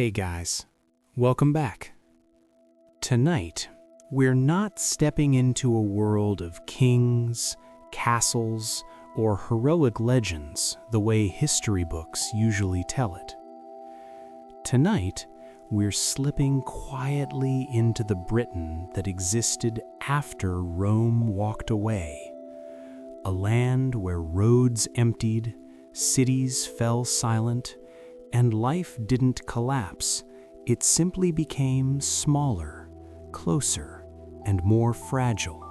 Hey guys, welcome back. Tonight, we're not stepping into a world of kings, castles, or heroic legends the way history books usually tell it. Tonight, we're slipping quietly into the Britain that existed after Rome walked away. A land where roads emptied, cities fell silent, and life didn't collapse. It simply became smaller, closer, and more fragile.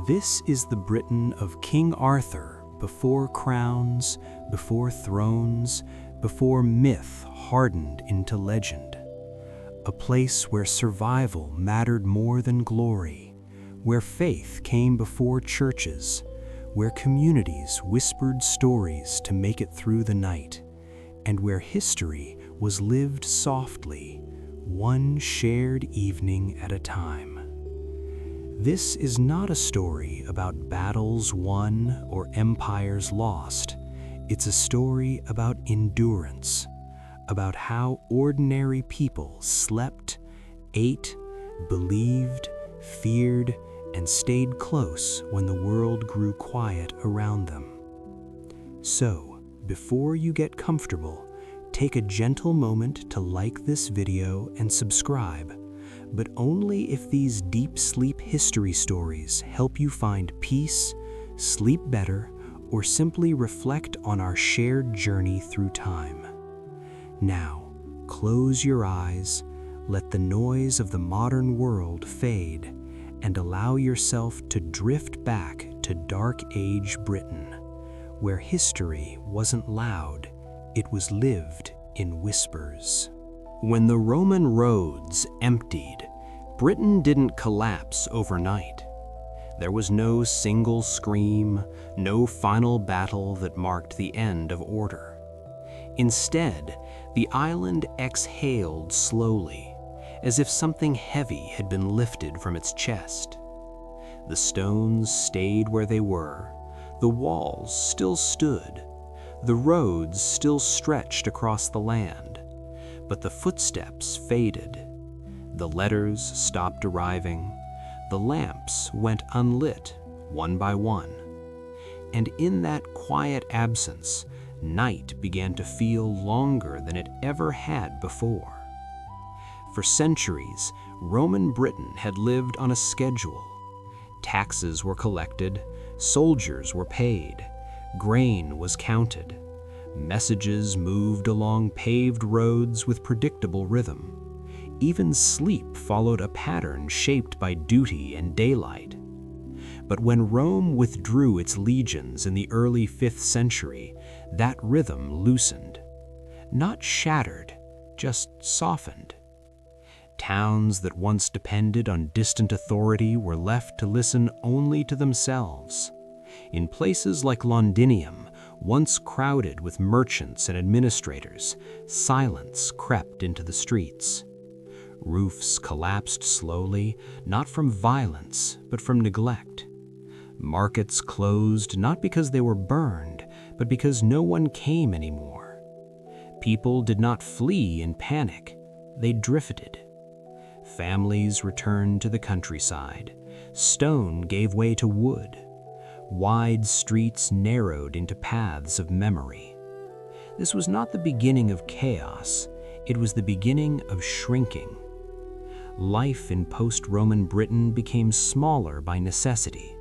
This is the Britain of King Arthur before crowns, before thrones, before myth hardened into legend. A place where survival mattered more than glory, where faith came before churches, where communities whispered stories to make it through the night, and where history was lived softly, one shared evening at a time. This is not a story about battles won or empires lost. It's a story about endurance, about how ordinary people slept, ate, believed, feared, and stayed close when the world grew quiet around them. So, before you get comfortable, take a gentle moment to like this video and subscribe, but only if these deep sleep history stories help you find peace, sleep better, or simply reflect on our shared journey through time. Now, close your eyes, let the noise of the modern world fade, and allow yourself to drift back to Dark Age Britain, where history wasn't loud, it was lived in whispers. When the Roman roads emptied, Britain didn't collapse overnight. There was no single scream, no final battle that marked the end of order. Instead, the island exhaled slowly, as if something heavy had been lifted from its chest. The stones stayed where they were, the walls still stood, the roads still stretched across the land, but the footsteps faded. The letters stopped arriving, the lamps went unlit one by one, and in that quiet absence, night began to feel longer than it ever had before. For centuries, Roman Britain had lived on a schedule. Taxes were collected, soldiers were paid, grain was counted, messages moved along paved roads with predictable rhythm. Even sleep followed a pattern shaped by duty and daylight. But when Rome withdrew its legions in the early 5th century, that rhythm loosened. Not shattered, just softened. Towns that once depended on distant authority were left to listen only to themselves. In places like Londinium, once crowded with merchants and administrators, silence crept into the streets. Roofs collapsed slowly, not from violence, but from neglect. Markets closed not because they were burned, but because no one came anymore. People did not flee in panic, they drifted. Families returned to the countryside. Stone gave way to wood. Wide streets narrowed into paths of memory. This was not the beginning of chaos, it was the beginning of shrinking. Life in post-Roman Britain became smaller by necessity.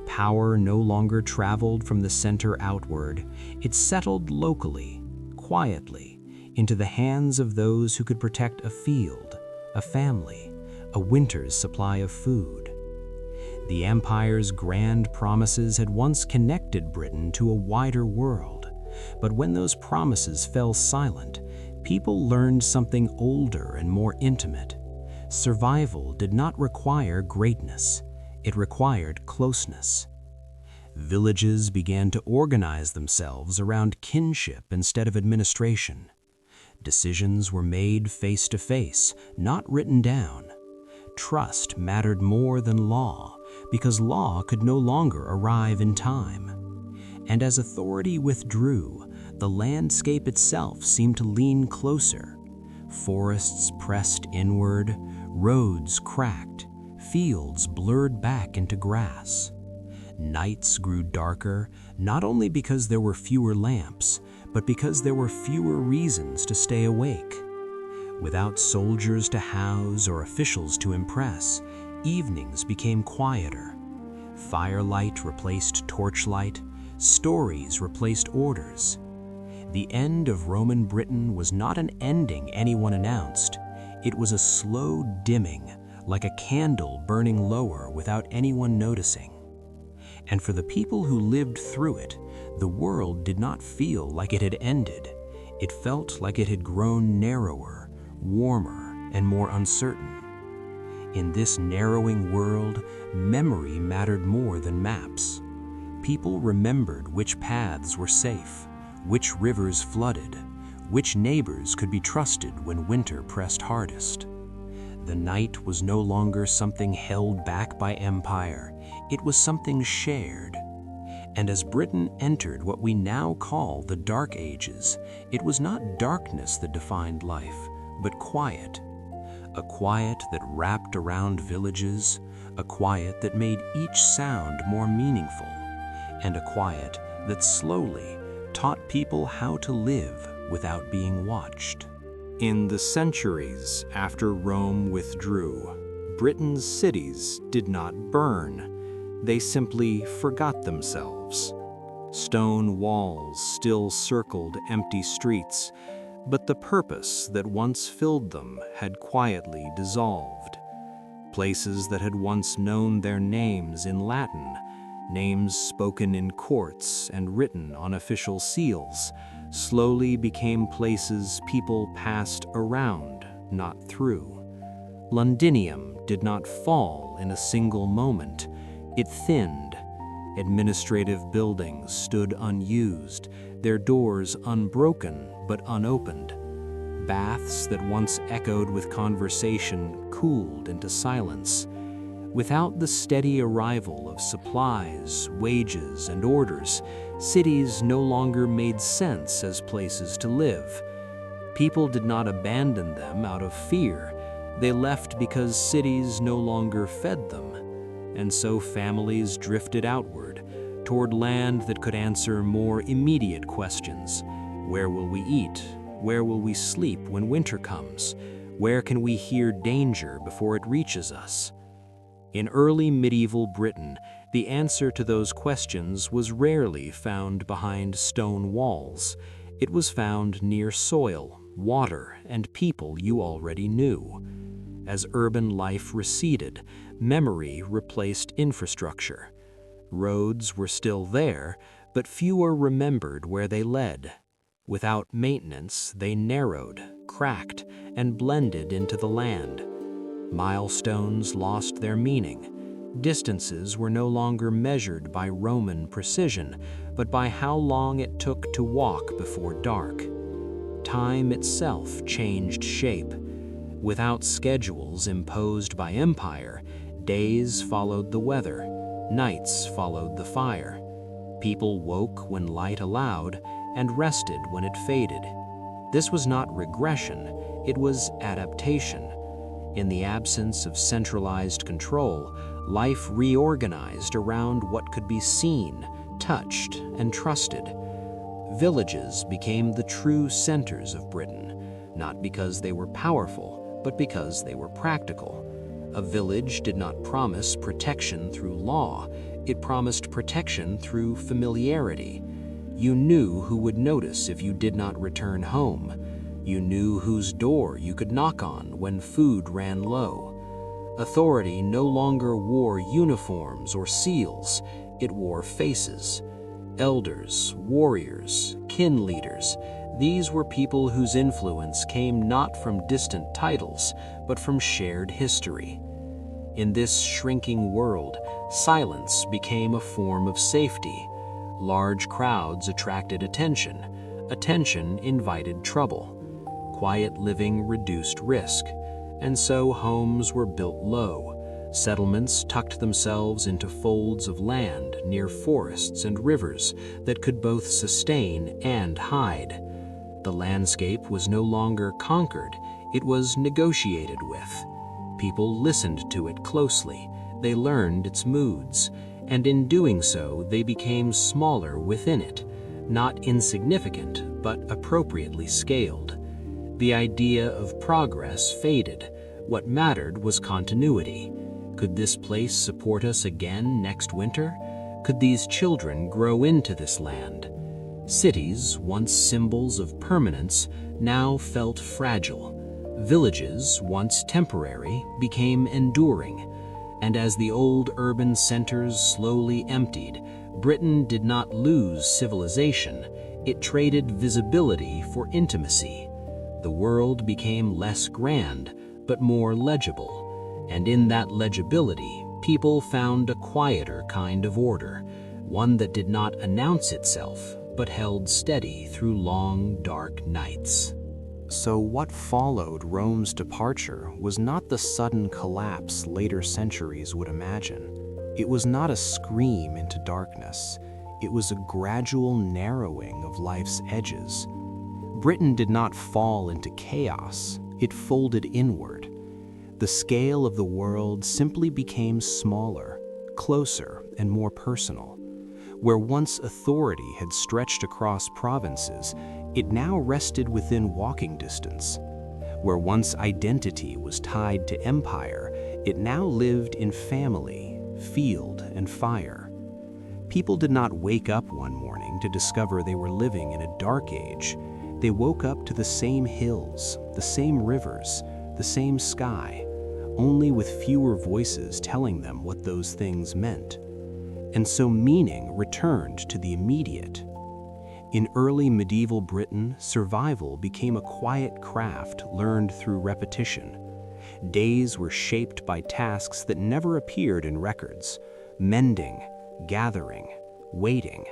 Power no longer traveled from the center outward, it settled locally, quietly, into the hands of those who could protect a field, a family, a winter's supply of food. The empire's grand promises had once connected Britain to a wider world, but when those promises fell silent, people learned something older and more intimate. Survival did not require greatness, it required closeness. Villages began to organize themselves around kinship instead of administration. Decisions were made face to face, not written down. Trust mattered more than law, because law could no longer arrive in time. And as authority withdrew, the landscape itself seemed to lean closer. Forests pressed inward, roads cracked, fields blurred back into grass. Nights grew darker, not only because there were fewer lamps, but because there were fewer reasons to stay awake. Without soldiers to house or officials to impress, evenings became quieter. Firelight replaced torchlight, stories replaced orders. The end of Roman Britain was not an ending anyone announced. It was a slow dimming, like a candle burning lower without anyone noticing. And for the people who lived through it, the world did not feel like it had ended. It felt like it had grown narrower, warmer, and more uncertain. In this narrowing world, memory mattered more than maps. People remembered which paths were safe, which rivers flooded, which neighbors could be trusted when winter pressed hardest. The night was no longer something held back by empire, it was something shared. And as Britain entered what we now call the Dark Ages, it was not darkness that defined life, but quiet. A quiet that wrapped around villages, a quiet that made each sound more meaningful, and a quiet that slowly taught people how to live without being watched. In the centuries after Rome withdrew, Britain's cities did not burn. They simply forgot themselves. Stone walls still circled empty streets, but the purpose that once filled them had quietly dissolved. Places that had once known their names in Latin, names spoken in courts and written on official seals, slowly became places people passed around, not through. Londinium did not fall in a single moment. It thinned. Administrative buildings stood unused, their doors unbroken but unopened. Baths that once echoed with conversation cooled into silence. Without the steady arrival of supplies, wages, and orders, cities no longer made sense as places to live. People did not abandon them out of fear. They left because cities no longer fed them. And so families drifted outward, toward land that could answer more immediate questions. Where will we eat? Where will we sleep when winter comes? Where can we hear danger before it reaches us? In early medieval Britain, the answer to those questions was rarely found behind stone walls. It was found near soil, water, and people you already knew. As urban life receded, memory replaced infrastructure. Roads were still there, but fewer remembered where they led. Without maintenance, they narrowed, cracked, and blended into the land. Milestones lost their meaning. Distances were no longer measured by Roman precision, but by how long it took to walk before dark. Time itself changed shape. Without schedules imposed by empire, days followed the weather, nights followed the fire. People woke when light allowed and rested when it faded. This was not regression, it was adaptation. In the absence of centralized control, life reorganized around what could be seen, touched, and trusted. Villages became the true centers of Britain, not because they were powerful, but because they were practical. A village did not promise protection through law, it promised protection through familiarity. You knew who would notice if you did not return home. You knew whose door you could knock on when food ran low. Authority no longer wore uniforms or seals, it wore faces. Elders, warriors, kin leaders, these were people whose influence came not from distant titles, but from shared history. In this shrinking world, silence became a form of safety. Large crowds attracted attention. Attention invited trouble. Quiet living reduced risk, and so homes were built low. Settlements tucked themselves into folds of land near forests and rivers that could both sustain and hide. The landscape was no longer conquered, It was negotiated with. People listened to it closely. They learned its moods, and in doing so, they became smaller within it, not insignificant, but appropriately scaled. The idea of progress faded. What mattered was continuity. Could this place support us again next winter? Could these children grow into this land? Cities, once symbols of permanence, now felt fragile. Villages, once temporary, became enduring. And as the old urban centers slowly emptied, Britain did not lose civilization. It traded visibility for intimacy. The world became less grand, but more legible. And in that legibility, people found a quieter kind of order, one that did not announce itself, but held steady through long, dark nights. So what followed Rome's departure was not the sudden collapse later centuries would imagine. It was not a scream into darkness. It was a gradual narrowing of life's edges. Britain did not fall into chaos. It folded inward. The scale of the world simply became smaller, closer, and more personal. Where once authority had stretched across provinces, it now rested within walking distance. Where once identity was tied to empire, it now lived in family, field, and fire. People did not wake up one morning to discover they were living in a dark age. They woke up to the same hills, the same rivers, the same sky, only with fewer voices telling them what those things meant. And so meaning returned to the immediate. In early medieval Britain, survival became a quiet craft learned through repetition. Days were shaped by tasks that never appeared in records: mending, gathering, waiting.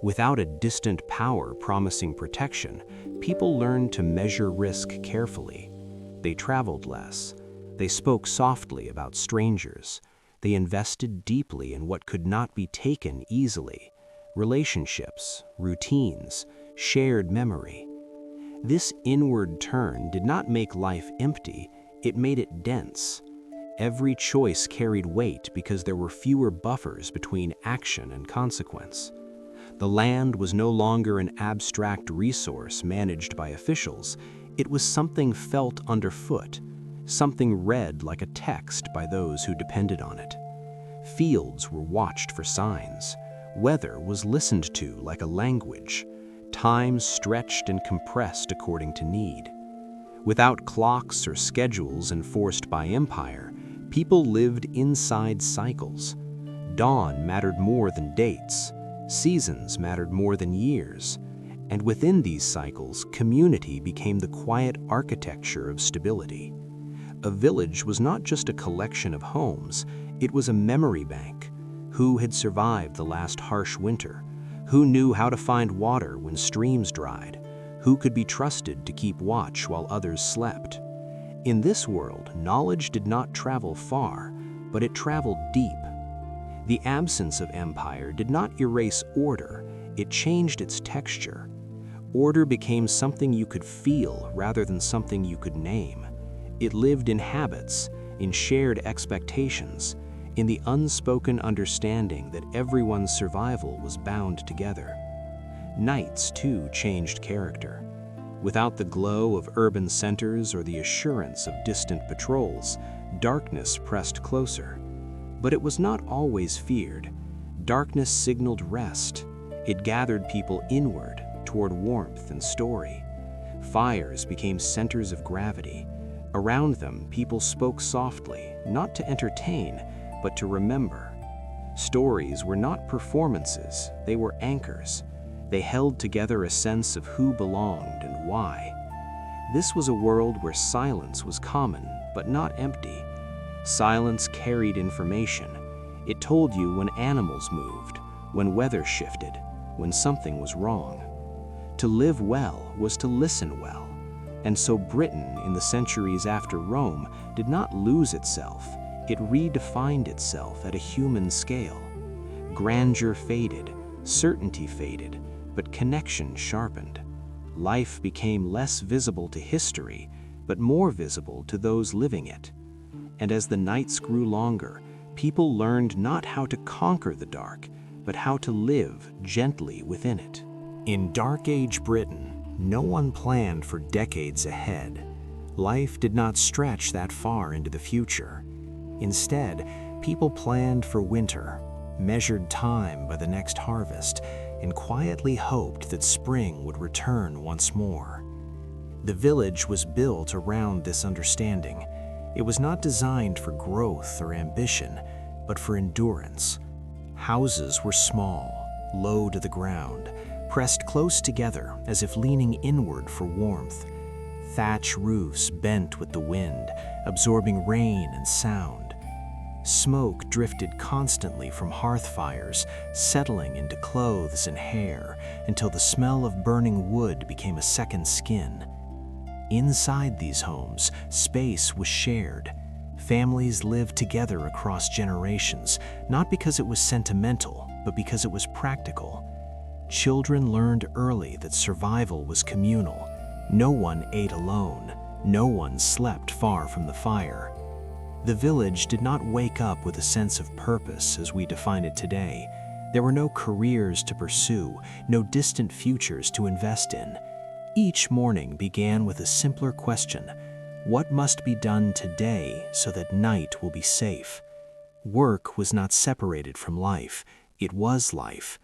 Without a distant power promising protection, people learned to measure risk carefully. They traveled less. They spoke softly about strangers. They invested deeply in what could not be taken easily: relationships, routines, shared memory. This inward turn did not make life empty, it made it dense. Every choice carried weight because there were fewer buffers between action and consequence. The land was no longer an abstract resource managed by officials. It was something felt underfoot, something read like a text by those who depended on it. Fields were watched for signs. Weather was listened to like a language. Time stretched and compressed according to need. Without clocks or schedules enforced by empire, people lived inside cycles. Dawn mattered more than dates. Seasons mattered more than years. And within these cycles, community became the quiet architecture of stability. A village was not just a collection of homes, it was a memory bank. Who had survived the last harsh winter? Who knew how to find water when streams dried? Who could be trusted to keep watch while others slept? In this world, knowledge did not travel far, but it traveled deep. The absence of empire did not erase order, it changed its texture. Order became something you could feel rather than something you could name. It lived in habits, in shared expectations, in the unspoken understanding that everyone's survival was bound together. Nights, too, changed character. Without the glow of urban centers or the assurance of distant patrols, darkness pressed closer. But it was not always feared. Darkness signaled rest. It gathered people inward, toward warmth and story. Fires became centers of gravity. Around them, people spoke softly, not to entertain, but to remember. Stories were not performances, they were anchors. They held together a sense of who belonged and why. This was a world where silence was common, but not empty. Silence carried information. It told you when animals moved, when weather shifted, when something was wrong. To live well was to listen well. And so Britain, in the centuries after Rome, did not lose itself. It redefined itself at a human scale. Grandeur faded, certainty faded, but connection sharpened. Life became less visible to history, but more visible to those living it. And as the nights grew longer, people learned not how to conquer the dark, but how to live gently within it. In Dark Age Britain, no one planned for decades ahead. Life did not stretch that far into the future. Instead, people planned for winter, measured time by the next harvest, and quietly hoped that spring would return once more. The village was built around this understanding. It was not designed for growth or ambition, but for endurance. Houses were small, low to the ground, pressed close together as if leaning inward for warmth. Thatch roofs bent with the wind, absorbing rain and sound. Smoke drifted constantly from hearth fires, settling into clothes and hair until the smell of burning wood became a second skin. Inside these homes, space was shared. Families lived together across generations, not because it was sentimental, but because it was practical. Children learned early that survival was communal. No one ate alone. No one slept far from the fire. The village did not wake up with a sense of purpose as we define it today. There were no careers to pursue, no distant futures to invest in. Each morning began with a simpler question: what must be done today so that night will be safe? Work was not separated from life. It was life.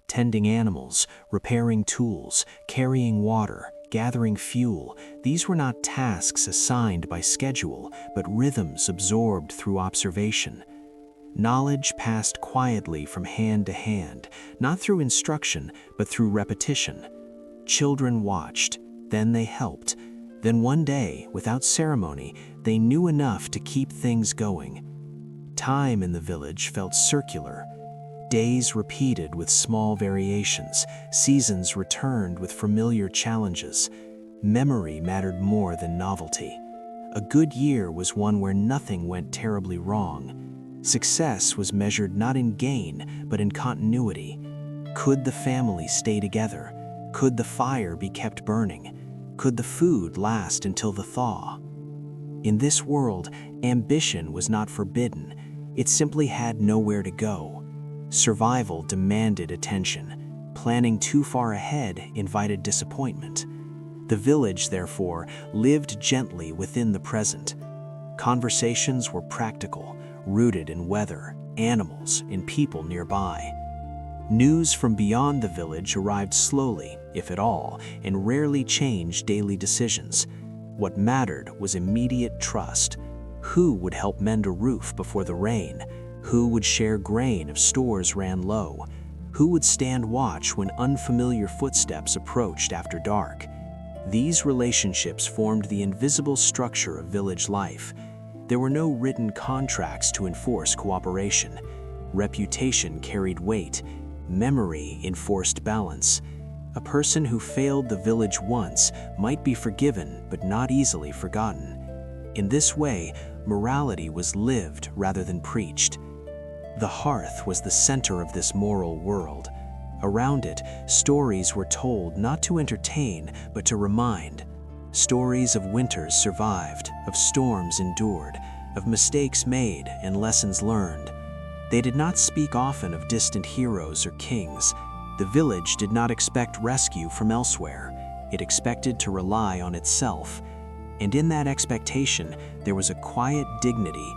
Tending animals, repairing tools, carrying water, gathering fuel, these were not tasks assigned by schedule, but rhythms absorbed through observation. Knowledge passed quietly from hand to hand, not through instruction, but through repetition. Children watched, then they helped. Then one day, without ceremony, they knew enough to keep things going. Time in the village felt circular. Days repeated with small variations, seasons returned with familiar challenges. Memory mattered more than novelty. A good year was one where nothing went terribly wrong. Success was measured not in gain, but in continuity. Could the family stay together? Could the fire be kept burning? Could the food last until the thaw? In this world, ambition was not forbidden. It simply had nowhere to go. Survival demanded attention. Planning too far ahead invited disappointment. The village, therefore, lived gently within the present. Conversations were practical, rooted in weather, animals, and people nearby. News from beyond the village arrived slowly, if at all, and rarely changed daily decisions. What mattered was immediate trust. Who would help mend a roof before the rain? Who would share grain if stores ran low? Who would stand watch when unfamiliar footsteps approached after dark? These relationships formed the invisible structure of village life. There were no written contracts to enforce cooperation. Reputation carried weight. Memory enforced balance. A person who failed the village once might be forgiven, but not easily forgotten. In this way, morality was lived rather than preached. The hearth was the center of this moral world. Around it, stories were told not to entertain, but to remind. Stories of winters survived, of storms endured, of mistakes made and lessons learned. They did not speak often of distant heroes or kings. The village did not expect rescue from elsewhere. It expected to rely on itself. And in that expectation, there was a quiet dignity.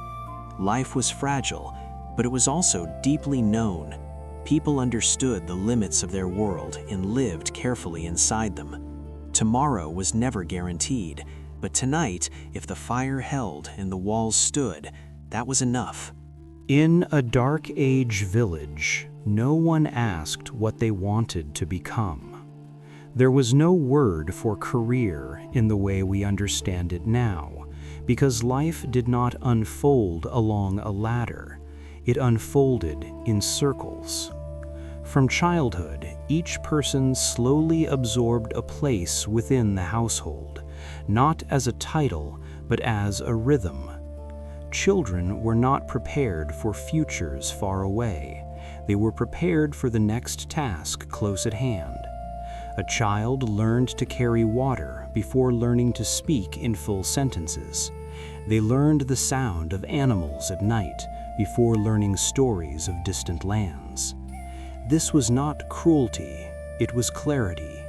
Life was fragile, but it was also deeply known. People understood the limits of their world and lived carefully inside them. Tomorrow was never guaranteed, but tonight, if the fire held and the walls stood, that was enough. In a Dark Age village, no one asked what they wanted to become. There was no word for career in the way we understand it now, because life did not unfold along a ladder. It unfolded in circles. From childhood, each person slowly absorbed a place within the household, not as a title, but as a rhythm. Children were not prepared for futures far away. They were prepared for the next task close at hand. A child learned to carry water before learning to speak in full sentences. They learned the sound of animals at night before learning stories of distant lands. This was not cruelty, it was clarity.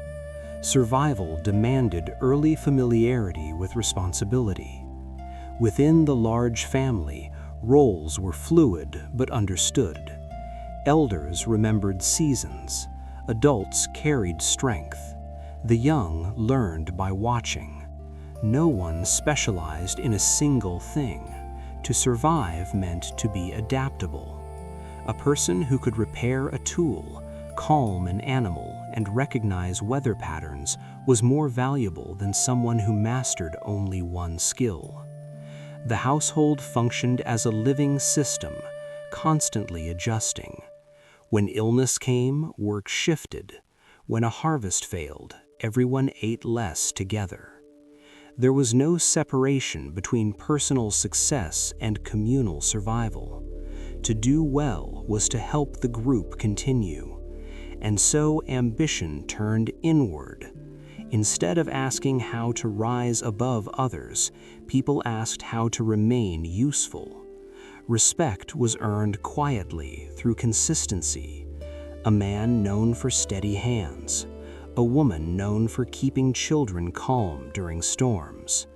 Survival demanded early familiarity with responsibility. Within the large family, roles were fluid but understood. Elders remembered seasons. Adults carried strength. The young learned by watching. No one specialized in a single thing. To survive meant to be adaptable. A person who could repair a tool, calm an animal, and recognize weather patterns was more valuable than someone who mastered only one skill. The household functioned as a living system, constantly adjusting. When illness came, work shifted. When a harvest failed, everyone ate less together. There was no separation between personal success and communal survival. To do well was to help the group continue. And so ambition turned inward. Instead of asking how to rise above others, people asked how to remain useful. Respect was earned quietly through consistency. A man known for steady hands. A woman known for keeping children calm during storms.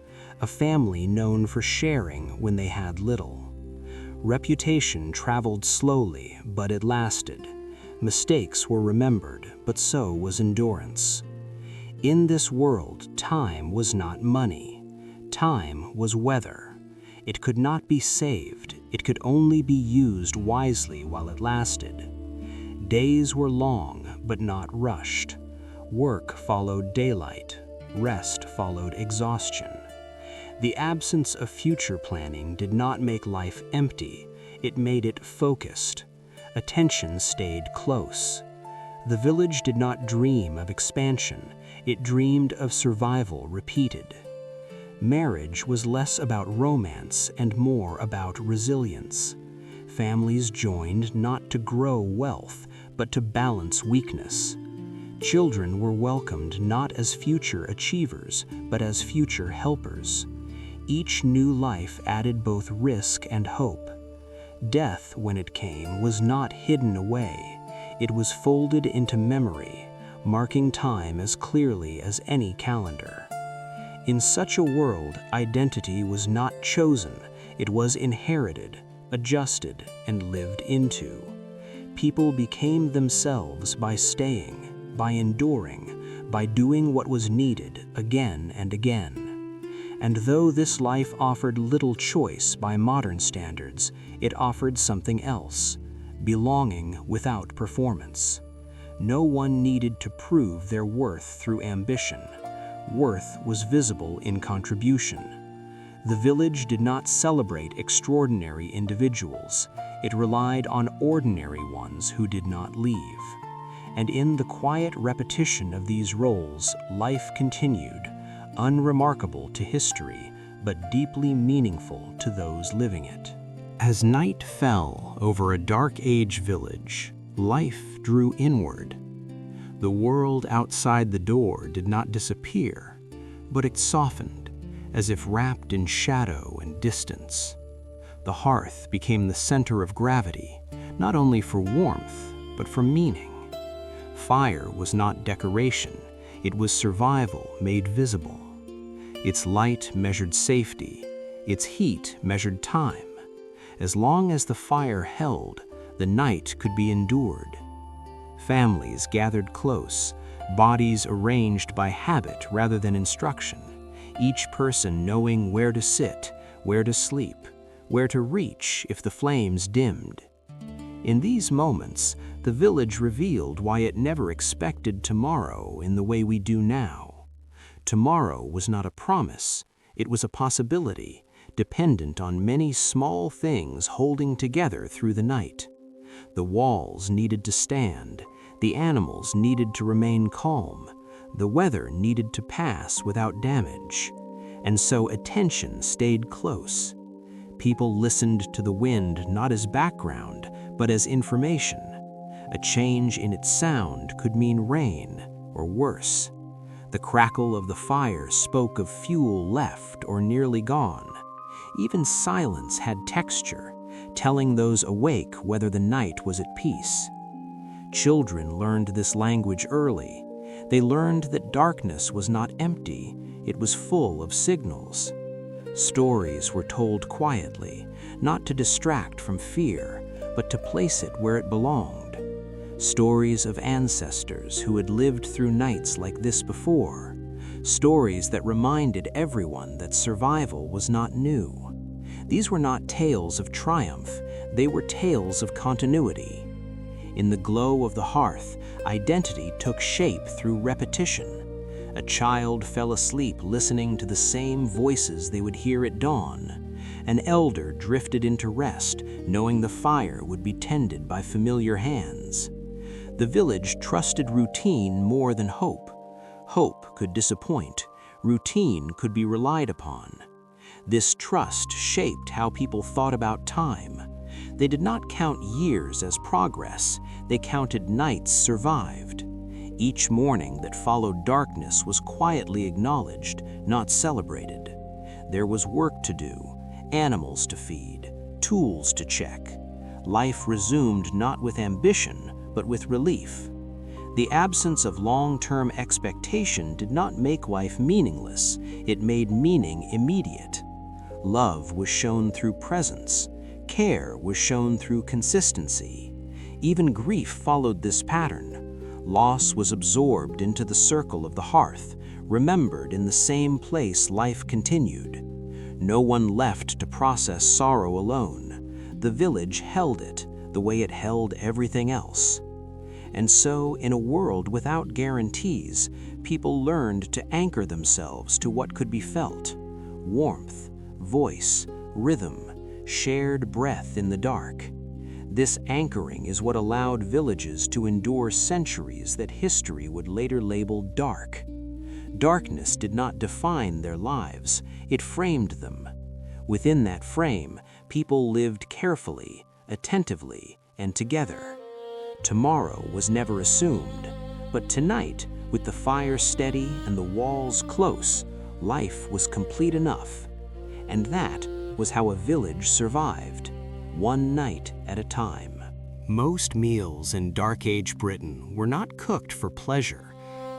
A family known for sharing when they had little. Reputation traveled slowly, but it lasted. Mistakes were remembered, but so was endurance. In this world, time was not money. Time was weather. It could not be saved. It could only be used wisely while it lasted. Days were long, but not rushed. Work followed daylight. Rest followed exhaustion. The absence of future planning did not make life empty. It made it focused. Attention stayed close. The village did not dream of expansion. It dreamed of survival repeated. Marriage was less about romance and more about resilience. Families joined not to grow wealth, but to balance weakness. Children were welcomed not as future achievers, but as future helpers. Each new life added both risk and hope. Death, when it came, was not hidden away. It was folded into memory, marking time as clearly as any calendar. In such a world, identity was not chosen, it was inherited, adjusted, and lived into. People became themselves by staying, by enduring, by doing what was needed again and again. And though this life offered little choice by modern standards, it offered something else, belonging without performance. No one needed to prove their worth through ambition. Worth was visible in contribution. The village did not celebrate extraordinary individuals. It relied on ordinary ones who did not leave. And in the quiet repetition of these roles, life continued, unremarkable to history, but deeply meaningful to those living it. As night fell over a dark age village, life drew inward. The world outside the door did not disappear, but it softened, as if wrapped in shadow and distance. The hearth became the center of gravity, not only for warmth, but for meaning. Fire was not decoration, it was survival made visible. Its light measured safety, its heat measured time. As long as the fire held, the night could be endured. Families gathered close, bodies arranged by habit rather than instruction, each person knowing where to sit, where to sleep, where to reach if the flames dimmed. In these moments, the village revealed why it never expected tomorrow in the way we do now. Tomorrow was not a promise, it was a possibility, dependent on many small things holding together through the night. The walls needed to stand, the animals needed to remain calm, the weather needed to pass without damage, and so attention stayed close. People listened to the wind not as background, but as information. A change in its sound could mean rain, or worse. The crackle of the fire spoke of fuel left or nearly gone. Even silence had texture, telling those awake whether the night was at peace. Children learned this language early. They learned that darkness was not empty, it was full of signals. Stories were told quietly, not to distract from fear, but to place it where it belonged. Stories of ancestors who had lived through nights like this before. Stories that reminded everyone that survival was not new. These were not tales of triumph, they were tales of continuity. In the glow of the hearth, identity took shape through repetition. A child fell asleep listening to the same voices they would hear at dawn. An elder drifted into rest, knowing the fire would be tended by familiar hands. The village trusted routine more than hope. Hope could disappoint. Routine could be relied upon. This trust shaped how people thought about time. They did not count years as progress. They counted nights survived. Each morning that followed darkness was quietly acknowledged, not celebrated. There was work to do, animals to feed, tools to check. Life resumed not with ambition, but with relief. The absence of long-term expectation did not make life meaningless, it made meaning immediate. Love was shown through presence, care was shown through consistency. Even grief followed this pattern. Loss was absorbed into the circle of the hearth, remembered in the same place life continued. No one left to process sorrow alone. The village held it the way it held everything else. And so, in a world without guarantees, people learned to anchor themselves to what could be felt. Warmth, voice, rhythm, shared breath in the dark. This anchoring is what allowed villages to endure centuries that history would later label dark. Darkness did not define their lives, it framed them. Within that frame, people lived carefully, attentively, and together. Tomorrow was never assumed, but tonight, with the fire steady and the walls close, life was complete enough. And that was how a village survived, one night at a time. Most meals in Dark Age Britain were not cooked for pleasure.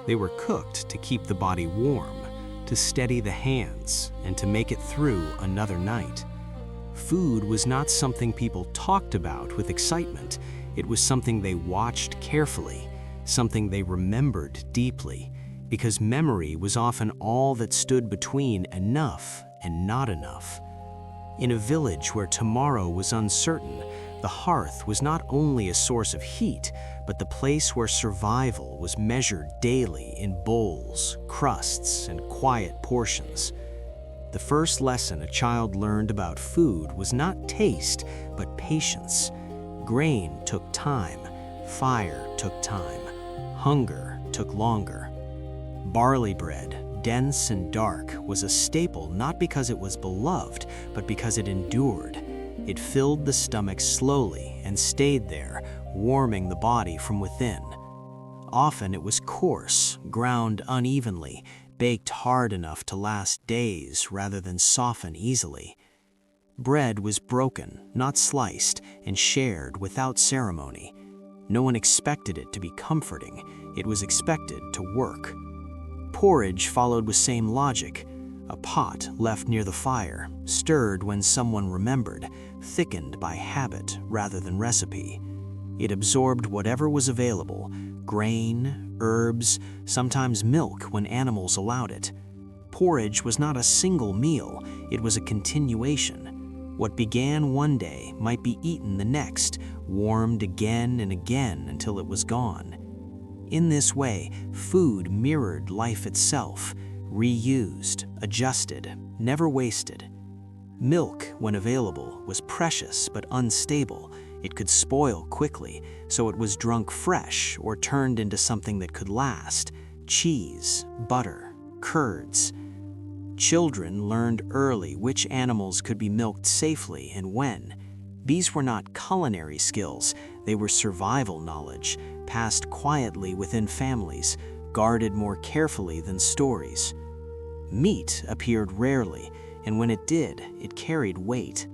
They were cooked to keep the body warm, to steady the hands, and to make it through another night. Food was not something people talked about with excitement. It was something they watched carefully, something they remembered deeply, because memory was often all that stood between enough and not enough. In a village where tomorrow was uncertain, the hearth was not only a source of heat, but the place where survival was measured daily in bowls, crusts, and quiet portions. The first lesson a child learned about food was not taste, but patience. Grain took time, fire took time, hunger took longer. Barley bread, dense and dark, was a staple not because it was beloved, but because it endured. It filled the stomach slowly and stayed there, warming the body from within. Often it was coarse, ground unevenly, baked hard enough to last days rather than soften easily. Bread was broken, not sliced, and shared without ceremony. No one expected it to be comforting. It was expected to work. Porridge followed with same logic. A pot left near the fire, stirred when someone remembered, thickened by habit rather than recipe. It absorbed whatever was available, grain, herbs, sometimes milk when animals allowed it. Porridge was not a single meal, it was a continuation. What began one day might be eaten the next, warmed again and again until it was gone. In this way, food mirrored life itself, reused, adjusted, never wasted. Milk, when available, was precious but unstable. It could spoil quickly, so it was drunk fresh or turned into something that could last. Cheese, butter, curds. Children learned early which animals could be milked safely and when. These were not culinary skills, they were survival knowledge, passed quietly within families, guarded more carefully than stories. Meat appeared rarely, and when it did, it carried weight.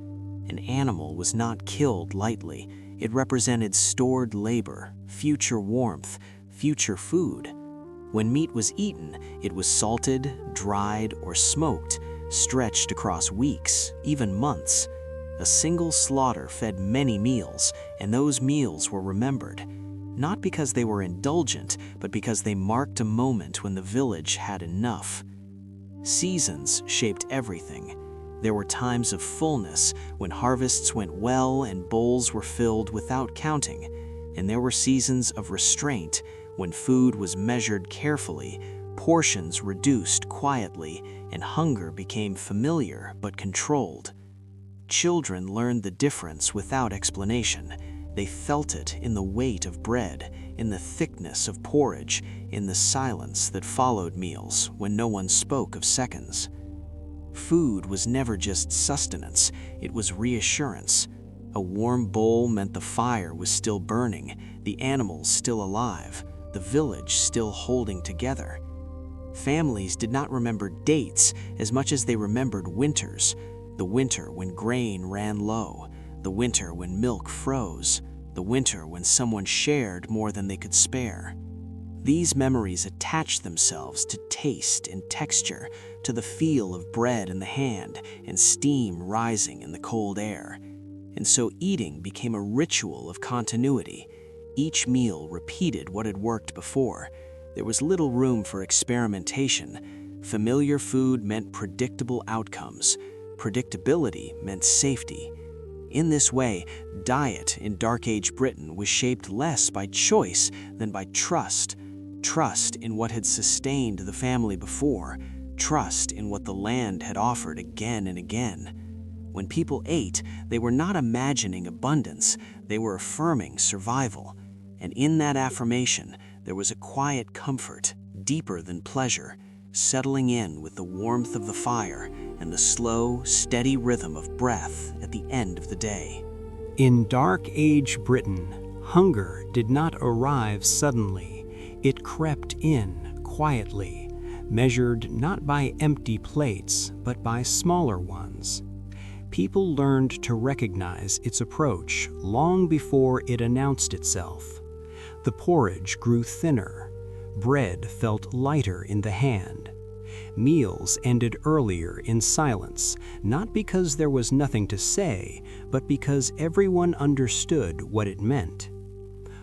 An animal was not killed lightly. It represented stored labor, future warmth, future food. When meat was eaten, it was salted, dried, or smoked, stretched across weeks, even months. A single slaughter fed many meals, and those meals were remembered. Not because they were indulgent, but because they marked a moment when the village had enough. Seasons shaped everything. There were times of fullness, when harvests went well and bowls were filled without counting. And there were seasons of restraint, when food was measured carefully, portions reduced quietly, and hunger became familiar but controlled. Children learned the difference without explanation. They felt it in the weight of bread, in the thickness of porridge, in the silence that followed meals when no one spoke of seconds. Food was never just sustenance, it was reassurance. A warm bowl meant the fire was still burning, the animals still alive, the village still holding together. Families did not remember dates as much as they remembered winters. The winter when grain ran low, the winter when milk froze, the winter when someone shared more than they could spare. These memories attached themselves to taste and texture, to the feel of bread in the hand and steam rising in the cold air. And so eating became a ritual of continuity. Each meal repeated what had worked before. There was little room for experimentation. Familiar food meant predictable outcomes. Predictability meant safety. In this way, diet in Dark Age Britain was shaped less by choice than by trust. Trust in what had sustained the family before. Trust in what the land had offered again and again. When people ate, they were not imagining abundance, they were affirming survival. And in that affirmation, there was a quiet comfort, deeper than pleasure, settling in with the warmth of the fire and the slow, steady rhythm of breath at the end of the day. In Dark Age Britain, hunger did not arrive suddenly. It crept in quietly, measured not by empty plates, but by smaller ones. People learned to recognize its approach long before it announced itself. The porridge grew thinner. Bread felt lighter in the hand. Meals ended earlier in silence, not because there was nothing to say, but because everyone understood what it meant.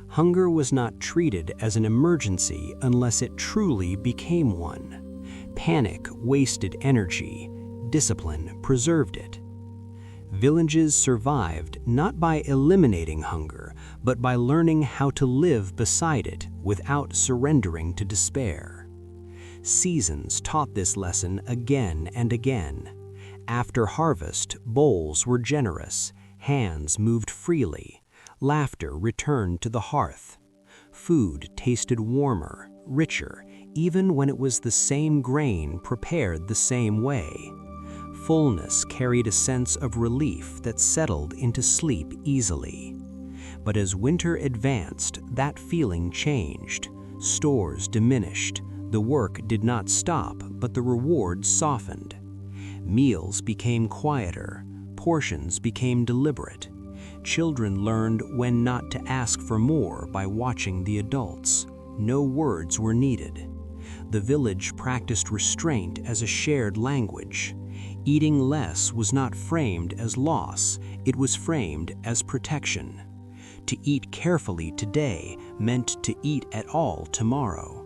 Hunger was not treated as an emergency unless it truly became one. Panic wasted energy. Discipline preserved it. Villages survived not by eliminating hunger, but by learning how to live beside it without surrendering to despair. Seasons taught this lesson again and again. After harvest, bowls were generous, hands moved freely, laughter returned to the hearth. Food tasted warmer, richer, even when it was the same grain prepared the same way. Fullness carried a sense of relief that settled into sleep easily. But as winter advanced, that feeling changed. Stores diminished. The work did not stop, but the rewards softened. Meals became quieter. Portions became deliberate. Children learned when not to ask for more by watching the adults. No words were needed. The village practiced restraint as a shared language. Eating less was not framed as loss, it was framed as protection. To eat carefully today meant to eat at all tomorrow.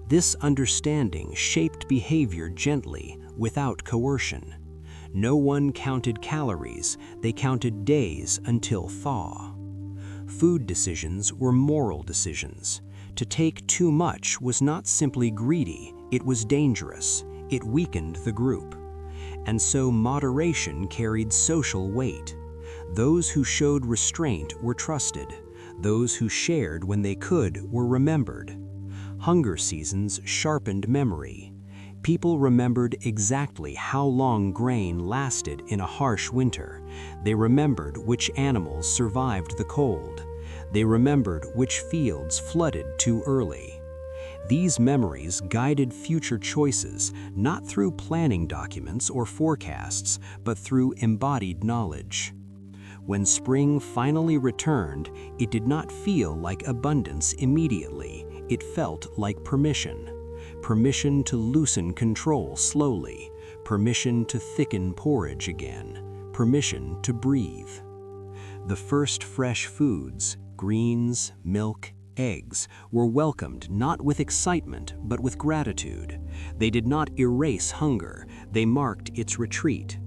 This understanding shaped behavior gently, without coercion. No one counted calories, they counted days until thaw. Food decisions were moral decisions. To take too much was not simply greedy, it was dangerous. It weakened the group. And so moderation carried social weight. Those who showed restraint were trusted. Those who shared when they could were remembered. Hunger seasons sharpened memory. People remembered exactly how long grain lasted in a harsh winter. They remembered which animals survived the cold. They remembered which fields flooded too early. These memories guided future choices, not through planning documents or forecasts, but through embodied knowledge. When spring finally returned, it did not feel like abundance immediately. It felt like permission. Permission to loosen control slowly. Permission to thicken porridge again. Permission to breathe. The first fresh foods, greens, milk, eggs, were welcomed not with excitement but with gratitude. They did not erase hunger, they marked its retreat.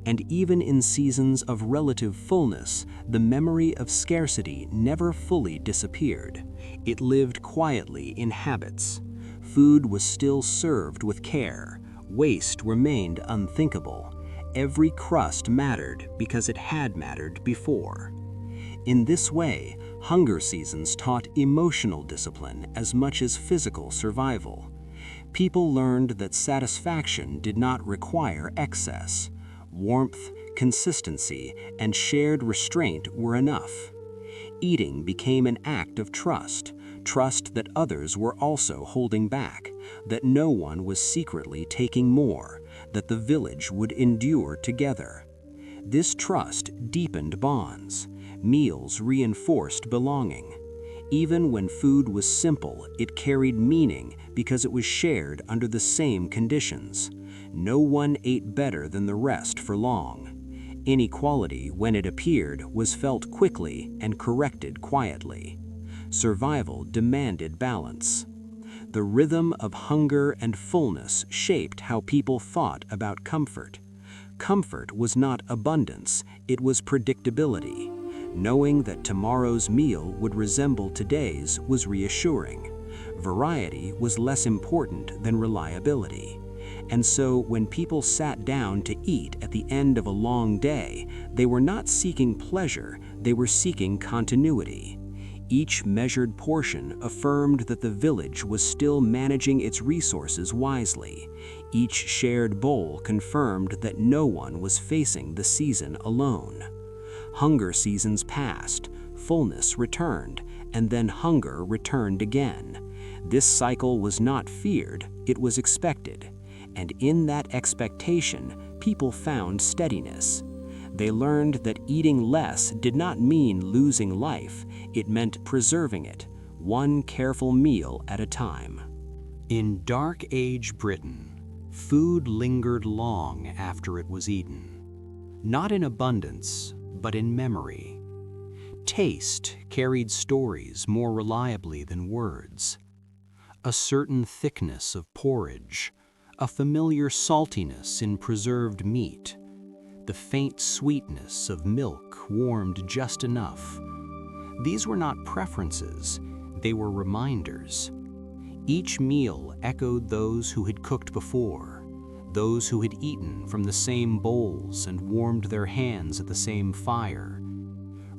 And even in seasons of relative fullness, the memory of scarcity never fully disappeared. It lived quietly in habits. Food was still served with care. Waste remained unthinkable. Every crust mattered because it had mattered before. In this way, hunger seasons taught emotional discipline as much as physical survival. People learned that satisfaction did not require excess. Warmth, consistency, and shared restraint were enough. Eating became an act of trust, trust that others were also holding back, that no one was secretly taking more, that the village would endure together. This trust deepened bonds. Meals reinforced belonging. Even when food was simple, it carried meaning because it was shared under the same conditions. No one ate better than the rest for long. Inequality, when it appeared, was felt quickly and corrected quietly. Survival demanded balance. The rhythm of hunger and fullness shaped how people thought about comfort. Comfort was not abundance, it was predictability. Knowing that tomorrow's meal would resemble today's was reassuring. Variety was less important than reliability. And so when people sat down to eat at the end of a long day, they were not seeking pleasure, they were seeking continuity. Each measured portion affirmed that the village was still managing its resources wisely. Each shared bowl confirmed that no one was facing the season alone. Hunger seasons passed, fullness returned, and then hunger returned again. This cycle was not feared, it was expected. And in that expectation, people found steadiness. They learned that eating less did not mean losing life, it meant preserving it, one careful meal at a time. In Dark Age Britain, food lingered long after it was eaten. Not in abundance, but in memory. Taste carried stories more reliably than words. A certain thickness of porridge, a familiar saltiness in preserved meat, the faint sweetness of milk warmed just enough. These were not preferences, they were reminders. Each meal echoed those who had cooked before, those who had eaten from the same bowls and warmed their hands at the same fire.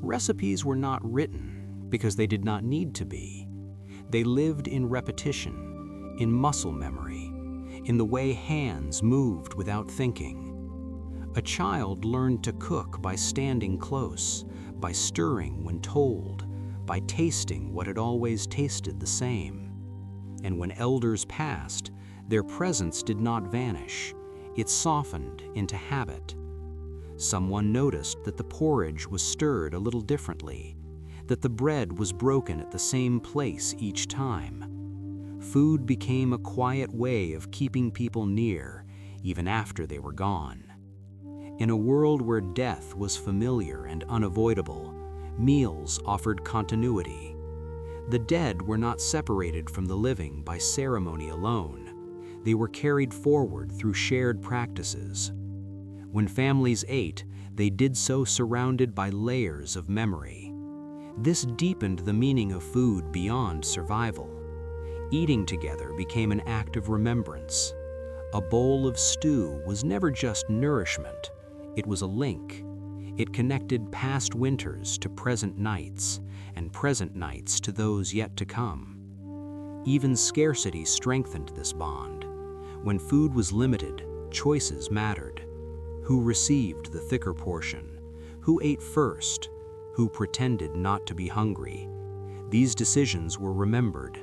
Recipes were not written because they did not need to be. They lived in repetition, in muscle memory, in the way hands moved without thinking. A child learned to cook by standing close, by stirring when told, by tasting what had always tasted the same. And when elders passed, their presence did not vanish, it softened into habit. Someone noticed that the porridge was stirred a little differently, that the bread was broken at the same place each time. Food became a quiet way of keeping people near, even after they were gone. In a world where death was familiar and unavoidable, meals offered continuity. The dead were not separated from the living by ceremony alone. They were carried forward through shared practices. When families ate, they did so surrounded by layers of memory. This deepened the meaning of food beyond survival. Eating together became an act of remembrance. A bowl of stew was never just nourishment, it was a link. It connected past winters to present nights, and present nights to those yet to come. Even scarcity strengthened this bond. When food was limited, choices mattered. Who received the thicker portion? Who ate first? Who pretended not to be hungry? These decisions were remembered.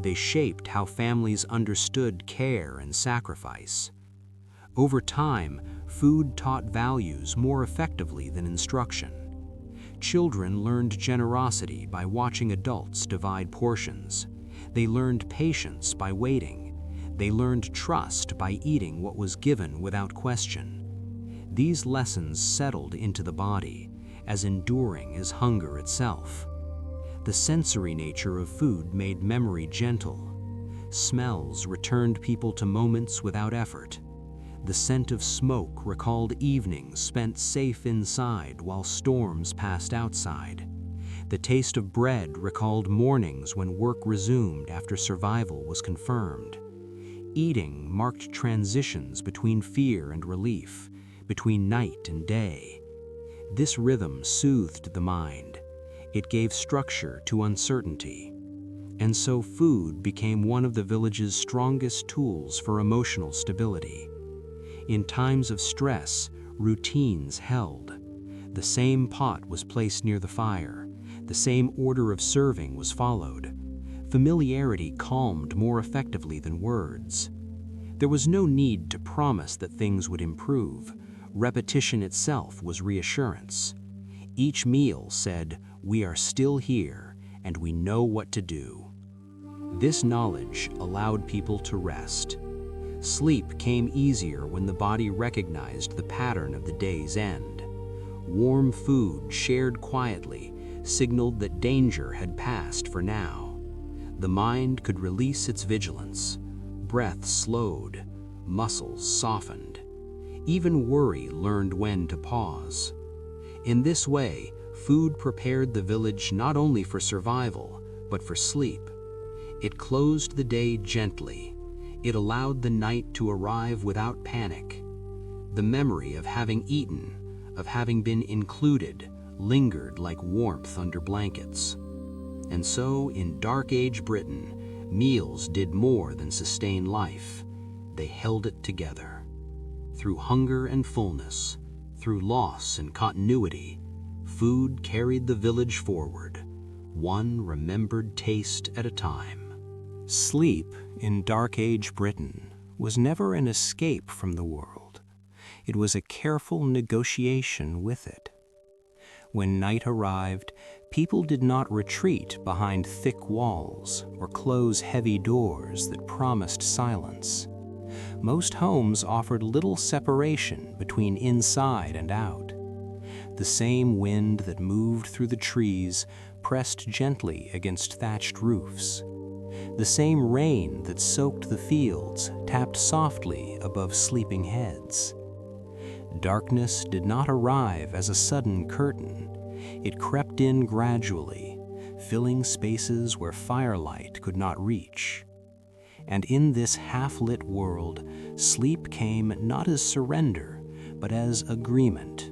They shaped how families understood care and sacrifice. Over time, food taught values more effectively than instruction. Children learned generosity by watching adults divide portions. They learned patience by waiting. They learned trust by eating what was given without question. These lessons settled into the body, as enduring as hunger itself. The sensory nature of food made memory gentle. Smells returned people to moments without effort. The scent of smoke recalled evenings spent safe inside while storms passed outside. The taste of bread recalled mornings when work resumed after survival was confirmed. Eating marked transitions between fear and relief, between night and day. This rhythm soothed the mind. It gave structure to uncertainty. And so food became one of the village's strongest tools for emotional stability. In times of stress, routines held. The same pot was placed near the fire. The same order of serving was followed. Familiarity calmed more effectively than words. There was no need to promise that things would improve. Repetition itself was reassurance. Each meal said, "We are still here, and we know what to do." This knowledge allowed people to rest. Sleep came easier when the body recognized the pattern of the day's end. Warm food shared quietly signaled that danger had passed for now. The mind could release its vigilance. Breath slowed, muscles softened. Even worry learned when to pause. In this way, food prepared the village not only for survival, but for sleep. It closed the day gently. It allowed the night to arrive without panic. The memory of having eaten, of having been included, lingered like warmth under blankets. And so, in Dark Age Britain, meals did more than sustain life. They held it together. Through hunger and fullness, through loss and continuity, food carried the village forward, one remembered taste at a time. Sleep in Dark Age Britain was never an escape from the world. It was a careful negotiation with it. When night arrived, people did not retreat behind thick walls or close heavy doors that promised silence. Most homes offered little separation between inside and out. The same wind that moved through the trees pressed gently against thatched roofs. The same rain that soaked the fields tapped softly above sleeping heads. Darkness did not arrive as a sudden curtain. It crept in gradually, filling spaces where firelight could not reach. And in this half-lit world, sleep came not as surrender, but as agreement.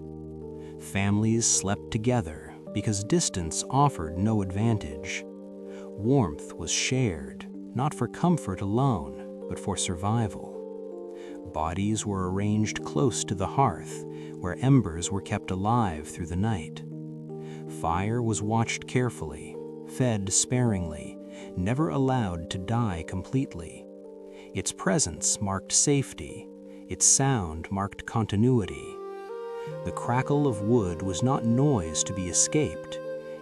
Families slept together because distance offered no advantage. Warmth was shared, not for comfort alone, but for survival. Bodies were arranged close to the hearth, where embers were kept alive through the night. Fire was watched carefully, fed sparingly, never allowed to die completely. Its presence marked safety. Its sound marked continuity. The crackle of wood was not noise to be escaped.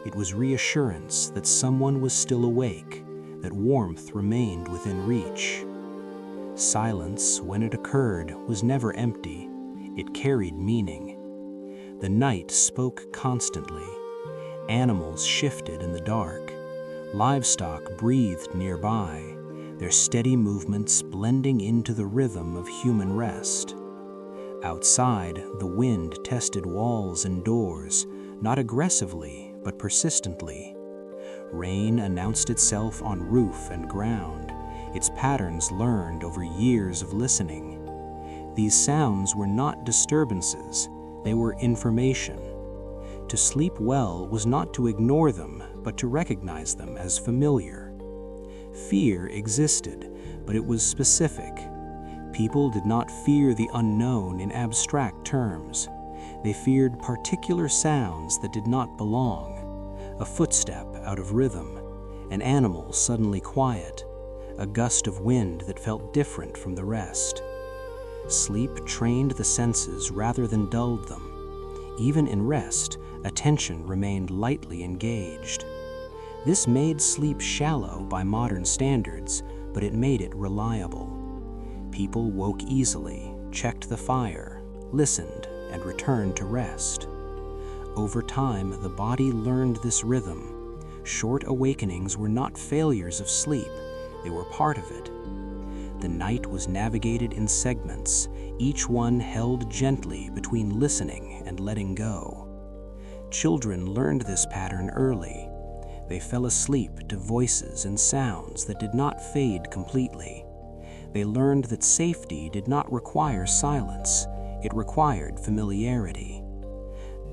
It was reassurance that someone was still awake, that warmth remained within reach. Silence, when it occurred, was never empty. It carried meaning. The night spoke constantly. Animals shifted in the dark. Livestock breathed nearby, their steady movements blending into the rhythm of human rest. Outside, the wind tested walls and doors, not aggressively, but persistently. Rain announced itself on roof and ground, its patterns learned over years of listening. These sounds were not disturbances, they were information. To sleep well was not to ignore them, but to recognize them as familiar. Fear existed, but it was specific. People did not fear the unknown in abstract terms. They feared particular sounds that did not belong. A footstep out of rhythm, an animal suddenly quiet, a gust of wind that felt different from the rest. Sleep trained the senses rather than dulled them. Even in rest, attention remained lightly engaged. This made sleep shallow by modern standards, but it made it reliable. People woke easily, checked the fire, listened, and returned to rest. Over time, the body learned this rhythm. Short awakenings were not failures of sleep, they were part of it. The night was navigated in segments, each one held gently between listening and letting go. Children learned this pattern early. They fell asleep to voices and sounds that did not fade completely. They learned that safety did not require silence, it required familiarity.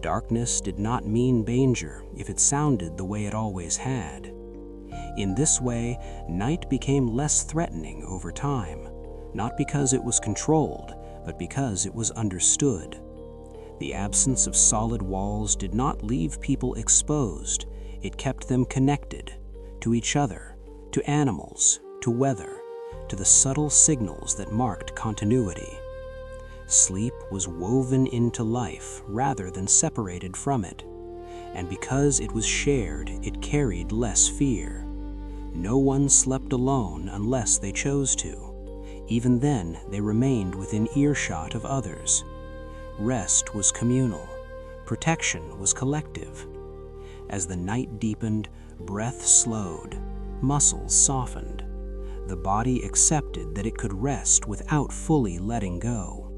Darkness did not mean danger if it sounded the way it always had. In this way, night became less threatening over time, not because it was controlled, but because it was understood. The absence of solid walls did not leave people exposed, it kept them connected to each other, to animals, to weather, to the subtle signals that marked continuity. Sleep was woven into life rather than separated from it, and because it was shared, it carried less fear. No one slept alone unless they chose to. Even then, they remained within earshot of others. Rest was communal. Protection was collective. As the night deepened, breath slowed, muscles softened. The body accepted that it could rest without fully letting go.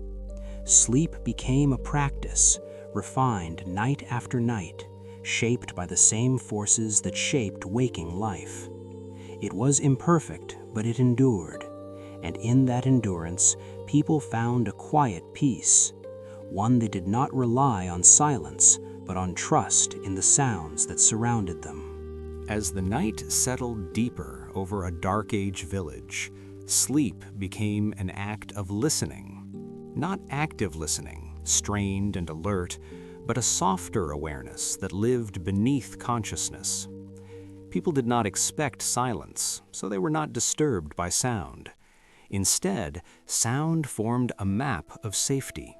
Sleep became a practice, refined night after night, shaped by the same forces that shaped waking life. It was imperfect, but it endured, and in that endurance, people found a quiet peace, one that did not rely on silence, but on trust in the sounds that surrounded them. As the night settled deeper over a dark age village, sleep became an act of listening. Not active listening, strained and alert, but a softer awareness that lived beneath consciousness. People did not expect silence, so they were not disturbed by sound. Instead, sound formed a map of safety.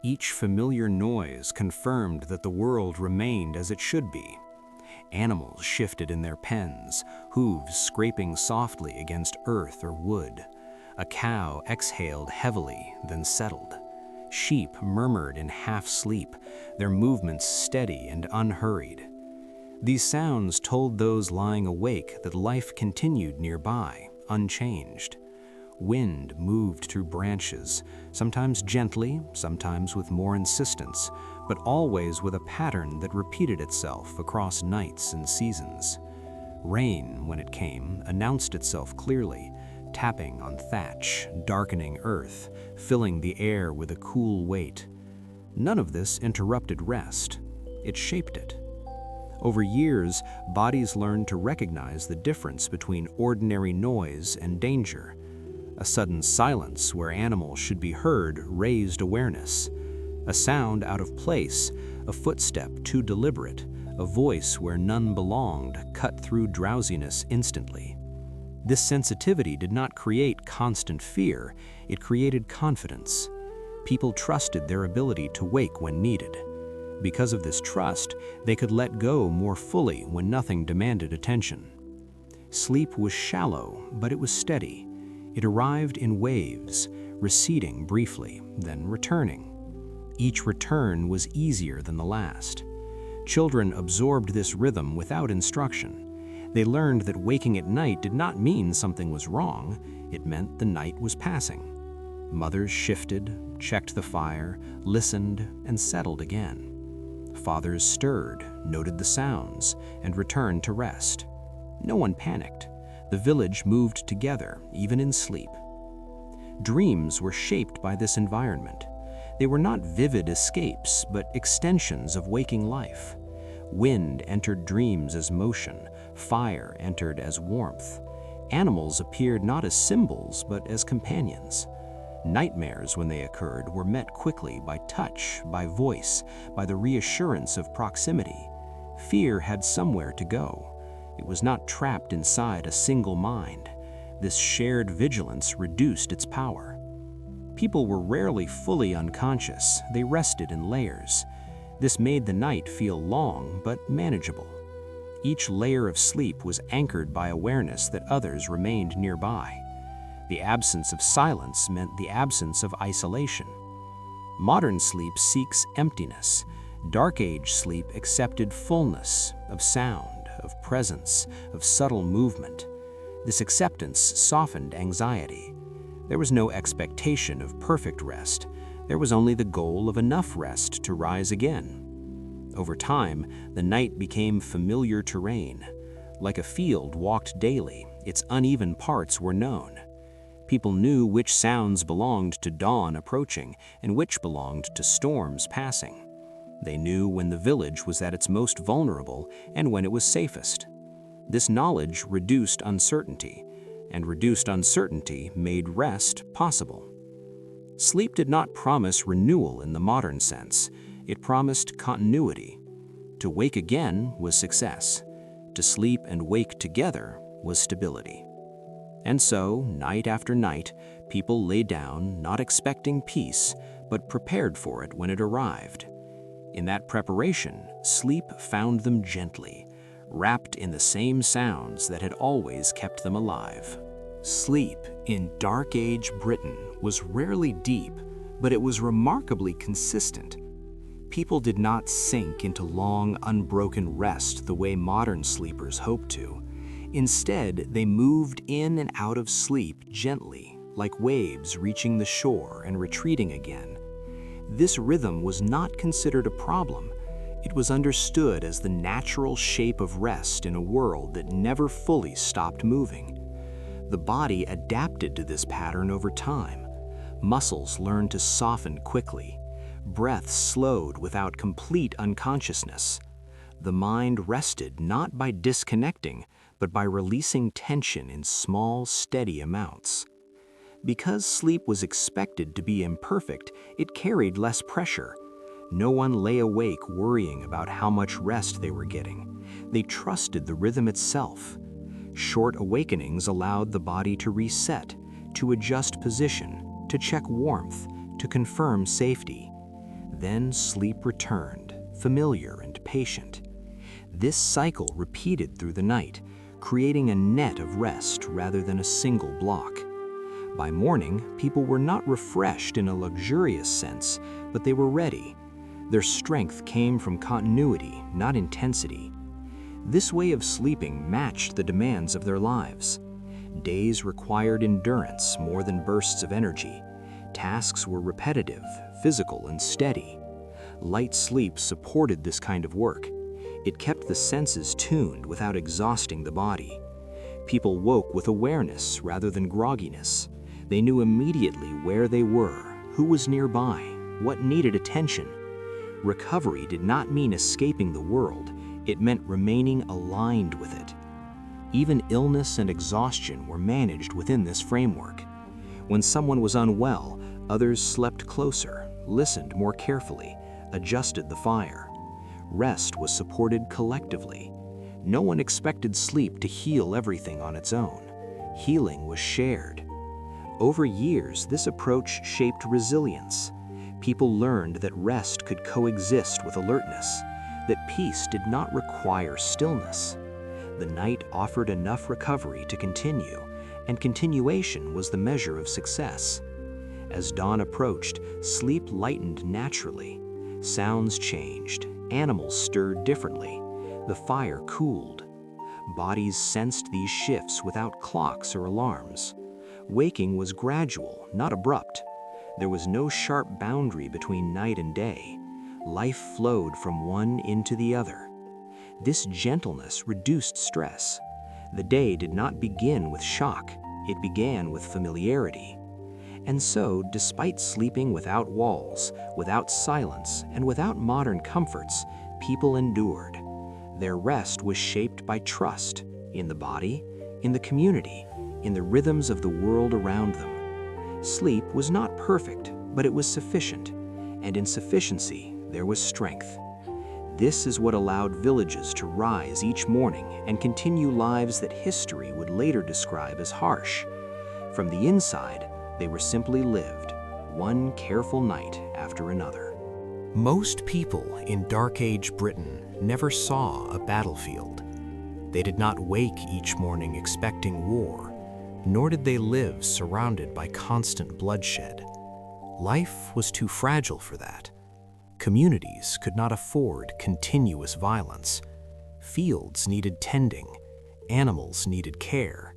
Each familiar noise confirmed that the world remained as it should be. Animals shifted in their pens, hooves scraping softly against earth or wood. A cow exhaled heavily, then settled. Sheep murmured in half-sleep, their movements steady and unhurried. These sounds told those lying awake that life continued nearby, unchanged. Wind moved through branches, sometimes gently, sometimes with more insistence, but always with a pattern that repeated itself across nights and seasons. Rain, when it came, announced itself clearly, tapping on thatch, darkening earth, filling the air with a cool weight. None of this interrupted rest. It shaped it. Over years, bodies learned to recognize the difference between ordinary noise and danger. A sudden silence where animals should be heard raised awareness. A sound out of place, a footstep too deliberate, a voice where none belonged cut through drowsiness instantly. This sensitivity did not create constant fear, it created confidence. People trusted their ability to wake when needed. Because of this trust, they could let go more fully when nothing demanded attention. Sleep was shallow, but it was steady. It arrived in waves, receding briefly, then returning. Each return was easier than the last. Children absorbed this rhythm without instruction. They learned that waking at night did not mean something was wrong, it meant the night was passing. Mothers shifted, checked the fire, listened, and settled again. Fathers stirred, noted the sounds, and returned to rest. No one panicked. The village moved together, even in sleep. Dreams were shaped by this environment. They were not vivid escapes, but extensions of waking life. Wind entered dreams as motion, fire entered as warmth. Animals appeared not as symbols, but as companions. Nightmares, when they occurred, were met quickly by touch, by voice, by the reassurance of proximity. Fear had somewhere to go. It was not trapped inside a single mind. This shared vigilance reduced its power. People were rarely fully unconscious. They rested in layers. This made the night feel long but manageable. Each layer of sleep was anchored by awareness that others remained nearby. The absence of silence meant the absence of isolation. Modern sleep seeks emptiness. Dark Age sleep accepted fullness of sound, of presence, of subtle movement. This acceptance softened anxiety. There was no expectation of perfect rest. There was only the goal of enough rest to rise again. Over time, the night became familiar terrain. Like a field walked daily, its uneven parts were known. People knew which sounds belonged to dawn approaching and which belonged to storms passing. They knew when the village was at its most vulnerable and when it was safest. This knowledge reduced uncertainty, and reduced uncertainty made rest possible. Sleep did not promise renewal in the modern sense. It promised continuity. To wake again was success. To sleep and wake together was stability. And so, night after night, people lay down, not expecting peace, but prepared for it when it arrived. In that preparation, sleep found them gently, wrapped in the same sounds that had always kept them alive. Sleep in Dark Age Britain was rarely deep, but it was remarkably consistent. People did not sink into long, unbroken rest the way modern sleepers hope to. Instead, they moved in and out of sleep gently, like waves reaching the shore and retreating again. This rhythm was not considered a problem. It was understood as the natural shape of rest in a world that never fully stopped moving. The body adapted to this pattern over time. Muscles learned to soften quickly. Breath slowed without complete unconsciousness. The mind rested not by disconnecting, but by releasing tension in small, steady amounts. Because sleep was expected to be imperfect, it carried less pressure. No one lay awake worrying about how much rest they were getting. They trusted the rhythm itself. Short awakenings allowed the body to reset, to adjust position, to check warmth, to confirm safety. Then sleep returned, familiar and patient. This cycle repeated through the night, creating a net of rest rather than a single block. By morning, people were not refreshed in a luxurious sense, but they were ready. Their strength came from continuity, not intensity. This way of sleeping matched the demands of their lives. Days required endurance more than bursts of energy. Tasks were repetitive, physical, and steady. Light sleep supported this kind of work. It kept the senses tuned without exhausting the body. People woke with awareness rather than grogginess. They knew immediately where they were, who was nearby, what needed attention. Recovery did not mean escaping the world. It meant remaining aligned with it. Even illness and exhaustion were managed within this framework. When someone was unwell, others slept closer, listened more carefully, adjusted the fire. Rest was supported collectively. No one expected sleep to heal everything on its own. Healing was shared. Over years, this approach shaped resilience. People learned that rest could coexist with alertness, that peace did not require stillness. The night offered enough recovery to continue, and continuation was the measure of success. As dawn approached, sleep lightened naturally. Sounds changed, animals stirred differently, the fire cooled. Bodies sensed these shifts without clocks or alarms. Waking was gradual, not abrupt. There was no sharp boundary between night and day. Life flowed from one into the other. This gentleness reduced stress. The day did not begin with shock, it began with familiarity. And so, despite sleeping without walls, without silence, and without modern comforts, people endured. Their rest was shaped by trust in the body, in the community, in the rhythms of the world around them. Sleep was not perfect, but it was sufficient, and in sufficiency there was strength. This is what allowed villages to rise each morning and continue lives that history would later describe as harsh. From the inside, they were simply lived, one careful night after another. Most people in Dark Age Britain never saw a battlefield. They did not wake each morning expecting war, nor did they live surrounded by constant bloodshed. Life was too fragile for that. Communities could not afford continuous violence. Fields needed tending, animals needed care,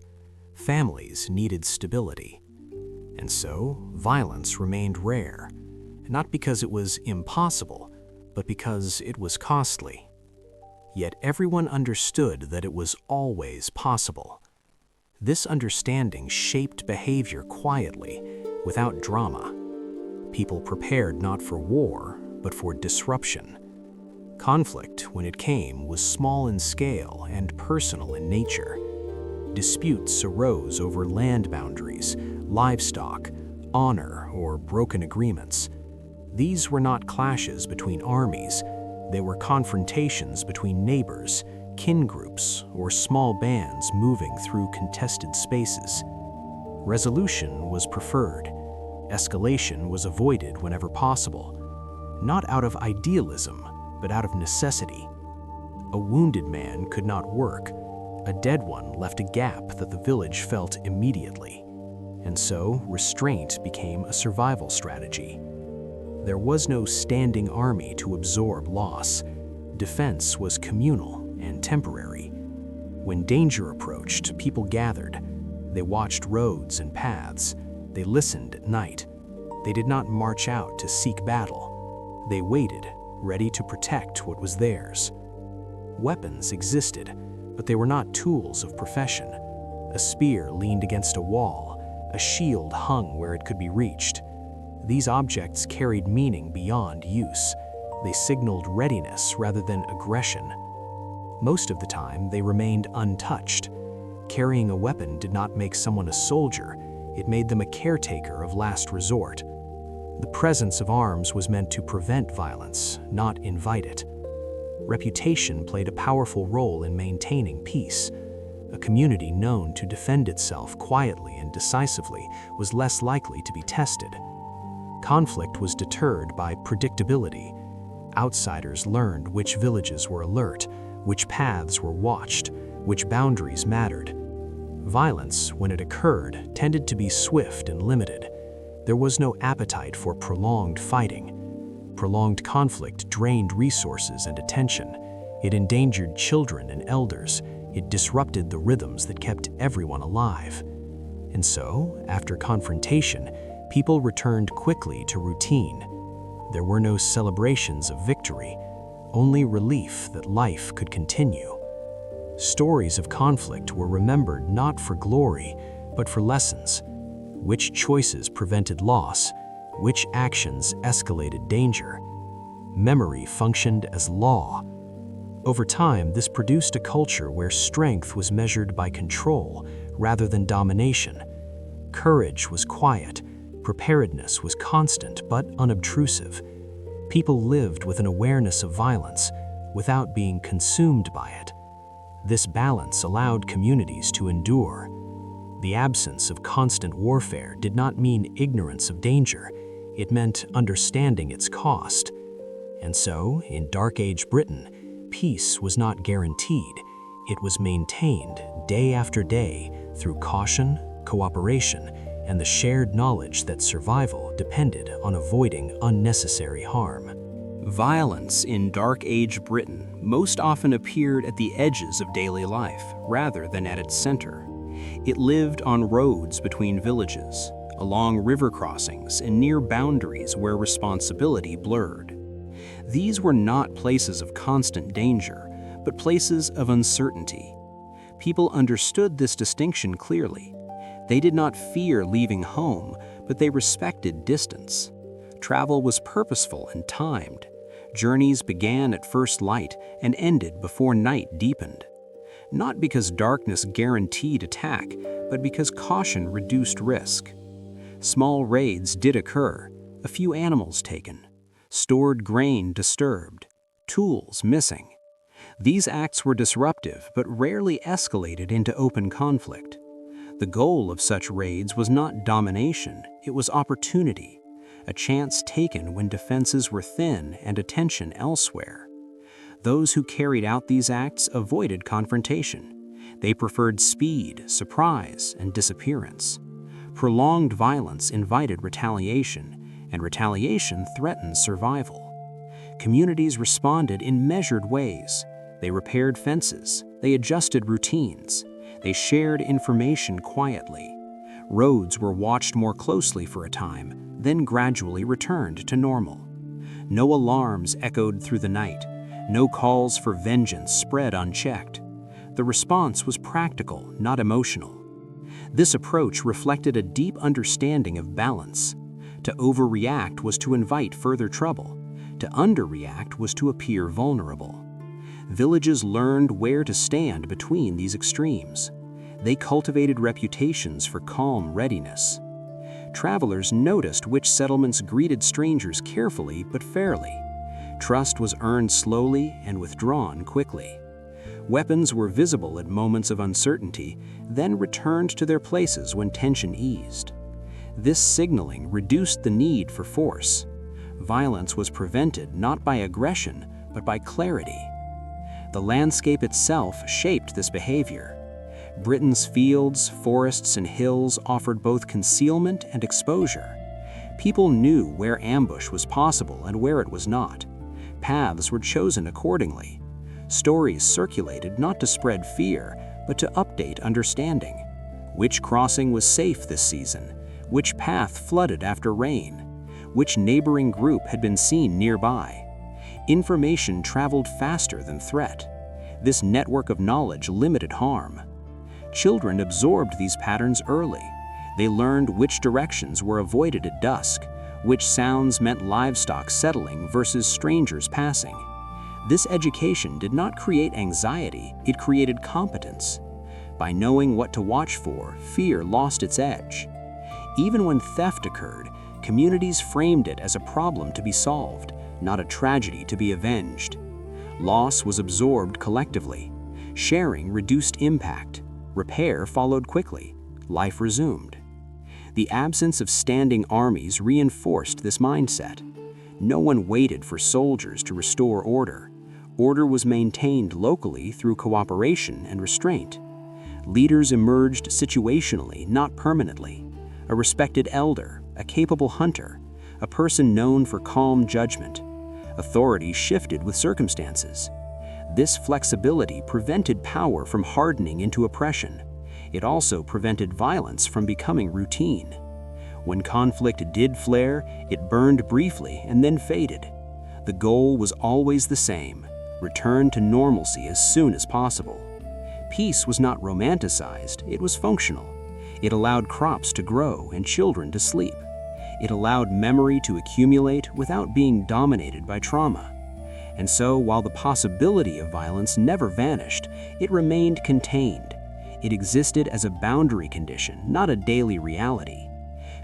families needed stability. And so, violence remained rare, not because it was impossible, but because it was costly. Yet everyone understood that it was always possible. This understanding shaped behavior quietly, without drama. People prepared not for war, but for disruption. Conflict, when it came, was small in scale and personal in nature. Disputes arose over land boundaries, livestock, honor, or broken agreements. These were not clashes between armies. They were confrontations between neighbors, kin groups, or small bands moving through contested spaces. Resolution was preferred. Escalation was avoided whenever possible, not out of idealism, but out of necessity. A wounded man could not work. A dead one left a gap that the village felt immediately. And so, restraint became a survival strategy. There was no standing army to absorb loss. Defense was communal and temporary. When danger approached, people gathered. They watched roads and paths. They listened at night. They did not march out to seek battle. They waited, ready to protect what was theirs. Weapons existed, but they were not tools of profession. A spear leaned against a wall. A shield hung where it could be reached. These objects carried meaning beyond use. They signaled readiness rather than aggression. Most of the time, they remained untouched. Carrying a weapon did not make someone a soldier. It made them a caretaker of last resort. The presence of arms was meant to prevent violence, not invite it. Reputation played a powerful role in maintaining peace. A community known to defend itself quietly and decisively was less likely to be tested. Conflict was deterred by predictability. Outsiders learned which villages were alert, which paths were watched, which boundaries mattered. Violence, when it occurred, tended to be swift and limited. There was no appetite for prolonged fighting. Prolonged conflict drained resources and attention. It endangered children and elders. It disrupted the rhythms that kept everyone alive. And so, after confrontation, people returned quickly to routine. There were no celebrations of victory, only relief that life could continue. Stories of conflict were remembered not for glory, but for lessons. Which choices prevented loss? Which actions escalated danger? Memory functioned as law. Over time, this produced a culture where strength was measured by control rather than domination. Courage was quiet. Preparedness was constant but unobtrusive. People lived with an awareness of violence without being consumed by it. This balance allowed communities to endure. The absence of constant warfare did not mean ignorance of danger. It meant understanding its cost. And so, in Dark Age Britain, peace was not guaranteed. It was maintained day after day through caution, cooperation, and the shared knowledge that survival depended on avoiding unnecessary harm. Violence in Dark Age Britain most often appeared at the edges of daily life rather than at its center. It lived on roads between villages, along river crossings, and near boundaries where responsibility blurred. These were not places of constant danger, but places of uncertainty. People understood this distinction clearly. They did not fear leaving home, but they respected distance. Travel was purposeful and timed. Journeys began at first light and ended before night deepened. Not because darkness guaranteed attack, but because caution reduced risk. Small raids did occur, a few animals taken, stored grain disturbed, tools missing. These acts were disruptive but rarely escalated into open conflict. The goal of such raids was not domination, it was opportunity, a chance taken when defenses were thin and attention elsewhere. Those who carried out these acts avoided confrontation. They preferred speed, surprise, and disappearance. Prolonged violence invited retaliation, and retaliation threatened survival. Communities responded in measured ways. They repaired fences, they adjusted routines, they shared information quietly. Roads were watched more closely for a time, then gradually returned to normal. No alarms echoed through the night, no calls for vengeance spread unchecked. The response was practical, not emotional. This approach reflected a deep understanding of balance. To overreact was to invite further trouble. To underreact was to appear vulnerable. Villages learned where to stand between these extremes. They cultivated reputations for calm readiness. Travelers noticed which settlements greeted strangers carefully but fairly. Trust was earned slowly and withdrawn quickly. Weapons were visible at moments of uncertainty, then returned to their places when tension eased. This signaling reduced the need for force. Violence was prevented not by aggression, but by clarity. The landscape itself shaped this behavior. Britain's fields, forests, and hills offered both concealment and exposure. People knew where ambush was possible and where it was not. Paths were chosen accordingly. Stories circulated not to spread fear, but to update understanding. Which crossing was safe this season? Which path flooded after rain? Which neighboring group had been seen nearby? Information traveled faster than threat. This network of knowledge limited harm. Children absorbed these patterns early. They learned which directions were avoided at dusk, which sounds meant livestock settling versus strangers passing. This education did not create anxiety, it created competence. By knowing what to watch for, fear lost its edge. Even when theft occurred, communities framed it as a problem to be solved, not a tragedy to be avenged. Loss was absorbed collectively. Sharing reduced impact. Repair followed quickly. Life resumed. The absence of standing armies reinforced this mindset. No one waited for soldiers to restore order. Order was maintained locally through cooperation and restraint. Leaders emerged situationally, not permanently. A respected elder, a capable hunter, a person known for calm judgment. Authority shifted with circumstances. This flexibility prevented power from hardening into oppression. It also prevented violence from becoming routine. When conflict did flare, it burned briefly and then faded. The goal was always the same: return to normalcy as soon as possible. Peace was not romanticized, it was functional. It allowed crops to grow and children to sleep. It allowed memory to accumulate without being dominated by trauma. And so, while the possibility of violence never vanished, it remained contained. It existed as a boundary condition, not a daily reality.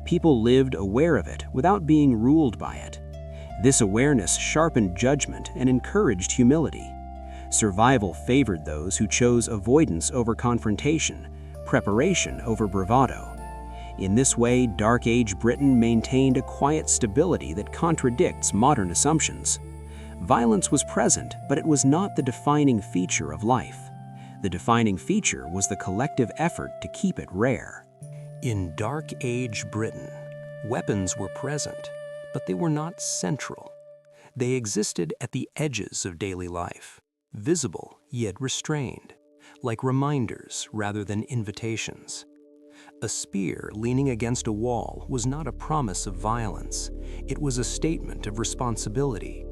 People lived aware of it without being ruled by it. This awareness sharpened judgment and encouraged humility. Survival favored those who chose avoidance over confrontation, preparation over bravado. In this way, Dark Age Britain maintained a quiet stability that contradicts modern assumptions. Violence was present, but it was not the defining feature of life. The defining feature was the collective effort to keep it rare. In Dark Age Britain, weapons were present, but they were not central. They existed at the edges of daily life, visible yet restrained, like reminders rather than invitations. A spear leaning against a wall was not a promise of violence, it was a statement of responsibility.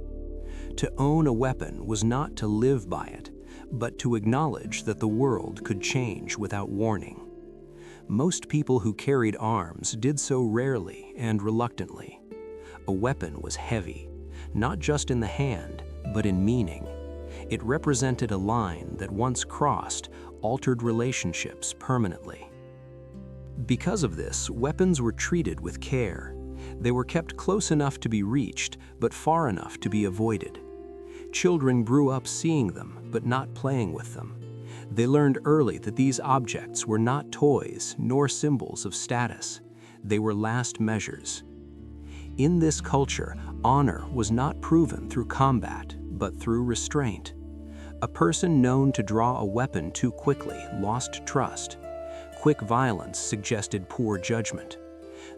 To own a weapon was not to live by it, but to acknowledge that the world could change without warning. Most people who carried arms did so rarely and reluctantly. A weapon was heavy, not just in the hand, but in meaning. It represented a line that once crossed altered relationships permanently. Because of this, weapons were treated with care. They were kept close enough to be reached, but far enough to be avoided. Children grew up seeing them, but not playing with them. They learned early that these objects were not toys nor symbols of status. They were last measures. In this culture, honor was not proven through combat, but through restraint. A person known to draw a weapon too quickly lost trust. Quick violence suggested poor judgment.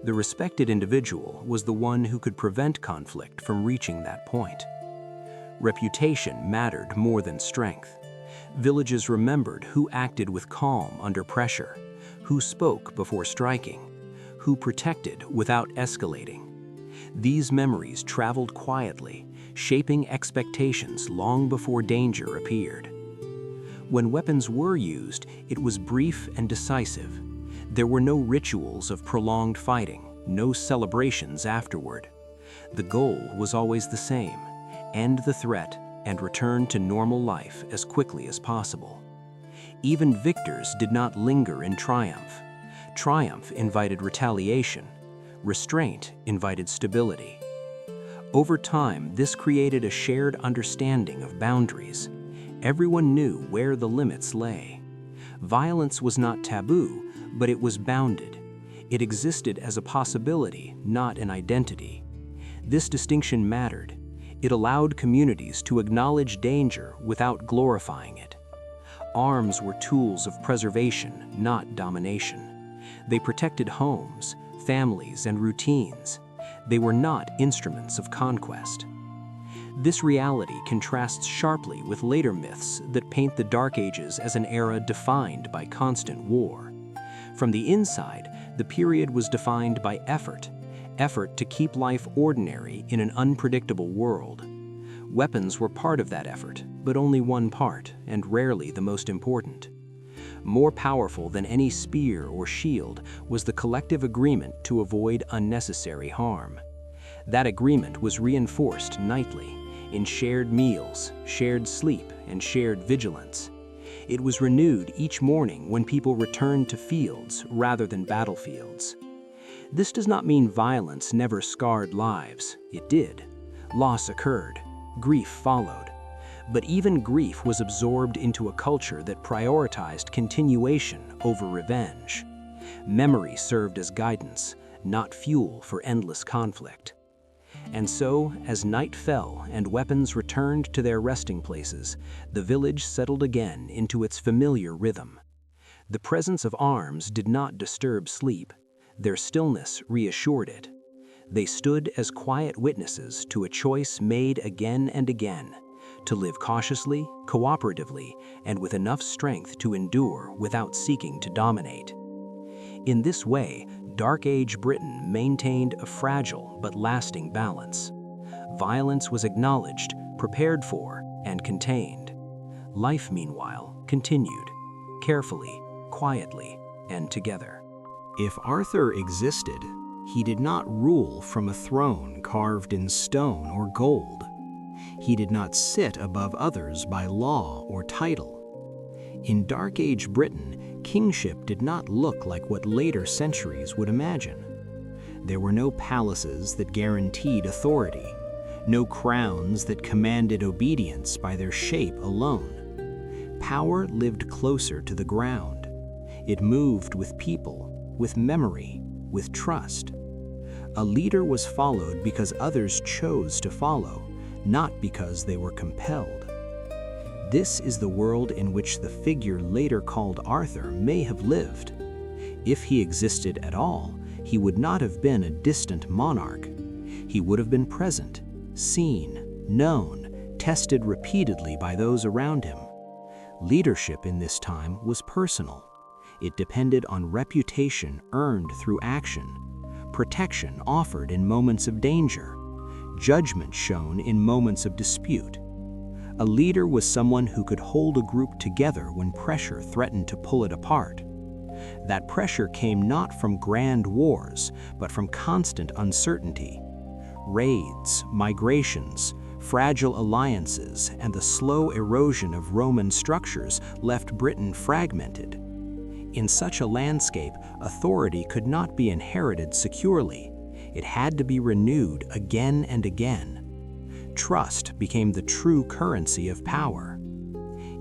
The respected individual was the one who could prevent conflict from reaching that point. Reputation mattered more than strength. Villages remembered who acted with calm under pressure, who spoke before striking, who protected without escalating. These memories traveled quietly, shaping expectations long before danger appeared. When weapons were used, it was brief and decisive. There were no rituals of prolonged fighting, no celebrations afterward. The goal was always the same: end the threat and return to normal life as quickly as possible. Even victors did not linger in triumph. Triumph invited retaliation. Restraint invited stability. Over time, this created a shared understanding of boundaries. Everyone knew where the limits lay. Violence was not taboo, but it was bounded. It existed as a possibility, not an identity. This distinction mattered. It allowed communities to acknowledge danger without glorifying it. Arms were tools of preservation, not domination. They protected homes, families, and routines. They were not instruments of conquest. This reality contrasts sharply with later myths that paint the Dark Ages as an era defined by constant war. From the inside, the period was defined by effort to keep life ordinary in an unpredictable world. Weapons were part of that effort, but only one part, and rarely the most important. More powerful than any spear or shield was the collective agreement to avoid unnecessary harm. That agreement was reinforced nightly in shared meals, shared sleep, and shared vigilance. It was renewed each morning when people returned to fields rather than battlefields. This does not mean violence never scarred lives. It did. Loss occurred. Grief followed. But even grief was absorbed into a culture that prioritized continuation over revenge. Memory served as guidance, not fuel for endless conflict. And so, as night fell and weapons returned to their resting places, the village settled again into its familiar rhythm. The presence of arms did not disturb sleep. Their stillness reassured it. They stood as quiet witnesses to a choice made again and again: to live cautiously, cooperatively, and with enough strength to endure without seeking to dominate. In this way, Dark Age Britain maintained a fragile but lasting balance. Violence was acknowledged, prepared for, and contained. Life, meanwhile, continued, carefully, quietly, and together. If Arthur existed, he did not rule from a throne carved in stone or gold. He did not sit above others by law or title. In Dark Age Britain, kingship did not look like what later centuries would imagine. There were no palaces that guaranteed authority, no crowns that commanded obedience by their shape alone. Power lived closer to the ground. It moved with people, with memory, with trust. A leader was followed because others chose to follow, not because they were compelled. This is the world in which the figure later called Arthur may have lived. If he existed at all, he would not have been a distant monarch. He would have been present, seen, known, tested repeatedly by those around him. Leadership in this time was personal. It depended on reputation earned through action, protection offered in moments of danger, judgment shown in moments of dispute. A leader was someone who could hold a group together when pressure threatened to pull it apart. That pressure came not from grand wars, but from constant uncertainty. Raids, migrations, fragile alliances, and the slow erosion of Roman structures left Britain fragmented. In such a landscape, authority could not be inherited securely. It had to be renewed again and again. Trust became the true currency of power.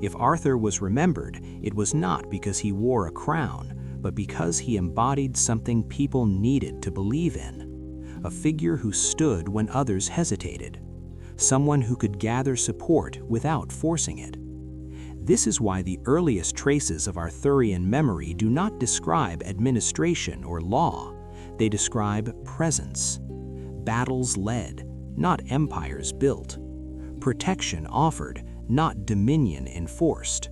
If Arthur was remembered, it was not because he wore a crown, but because he embodied something people needed to believe in. A figure who stood when others hesitated. Someone who could gather support without forcing it. This is why the earliest traces of Arthurian memory do not describe administration or law. They describe presence. Battles led, not empires built. Protection offered, not dominion enforced.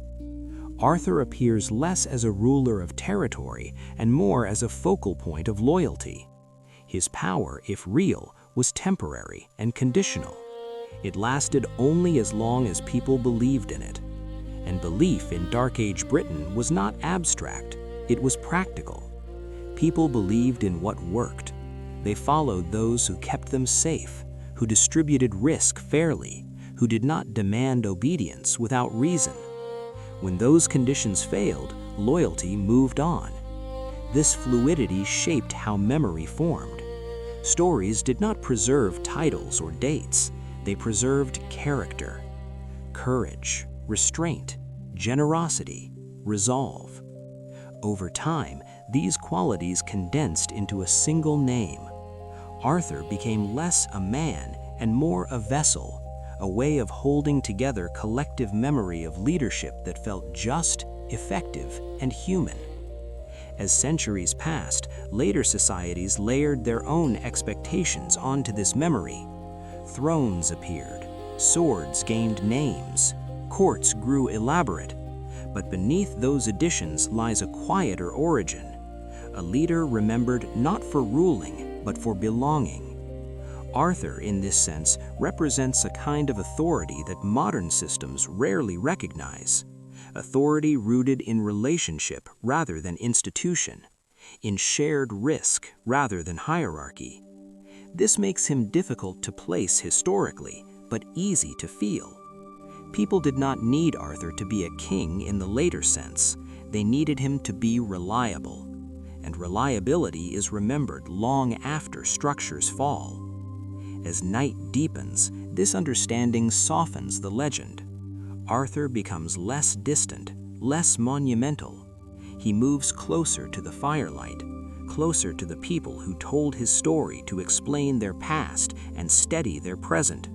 Arthur appears less as a ruler of territory and more as a focal point of loyalty. His power, if real, was temporary and conditional. It lasted only as long as people believed in it. And belief in Dark Age Britain was not abstract, it was practical. People believed in what worked. They followed those who kept them safe, who distributed risk fairly, who did not demand obedience without reason. When those conditions failed, loyalty moved on. This fluidity shaped how memory formed. Stories did not preserve titles or dates, they preserved character, courage, restraint, generosity, resolve. Over time, these qualities condensed into a single name. Arthur became less a man and more a vessel, a way of holding together collective memory of leadership that felt just, effective, and human. As centuries passed, later societies layered their own expectations onto this memory. Thrones appeared, swords gained names, courts grew elaborate, but beneath those additions lies a quieter origin, a leader remembered not for ruling, but for belonging. Arthur, in this sense, represents a kind of authority that modern systems rarely recognize, authority rooted in relationship rather than institution, in shared risk rather than hierarchy. This makes him difficult to place historically, but easy to feel. People did not need Arthur to be a king in the later sense. They needed him to be reliable. And reliability is remembered long after structures fall. As night deepens, this understanding softens the legend. Arthur becomes less distant, less monumental. He moves closer to the firelight, closer to the people who told his story to explain their past and steady their present.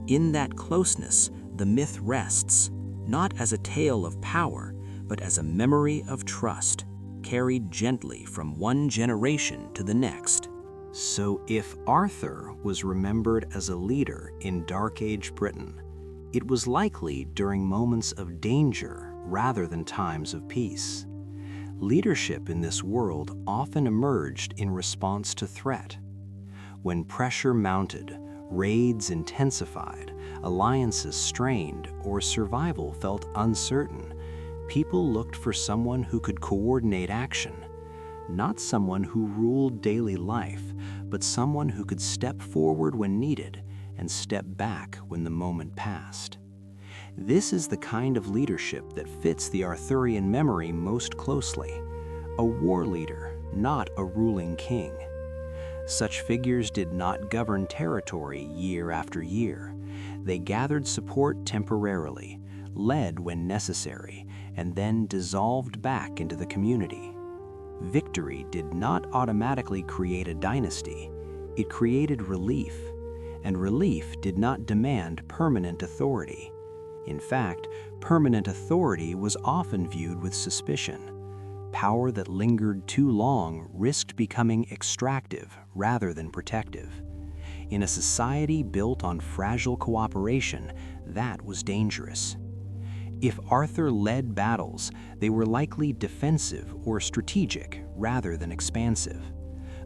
In that closeness, the myth rests, not as a tale of power, but as a memory of trust, carried gently from one generation to the next. So if Arthur was remembered as a leader in Dark Age Britain, it was likely during moments of danger rather than times of peace. Leadership in this world often emerged in response to threat. When pressure mounted, raids intensified, alliances strained, or survival felt uncertain, people looked for someone who could coordinate action. Not someone who ruled daily life, but someone who could step forward when needed and step back when the moment passed. This is the kind of leadership that fits the Arthurian memory most closely. A war leader, not a ruling king. Such figures did not govern territory year after year. They gathered support temporarily, led when necessary, and then dissolved back into the community. Victory did not automatically create a dynasty. It created relief, and relief did not demand permanent authority. In fact, permanent authority was often viewed with suspicion. Power that lingered too long risked becoming extractive rather than protective. In a society built on fragile cooperation, that was dangerous. If Arthur led battles, they were likely defensive or strategic rather than expansive.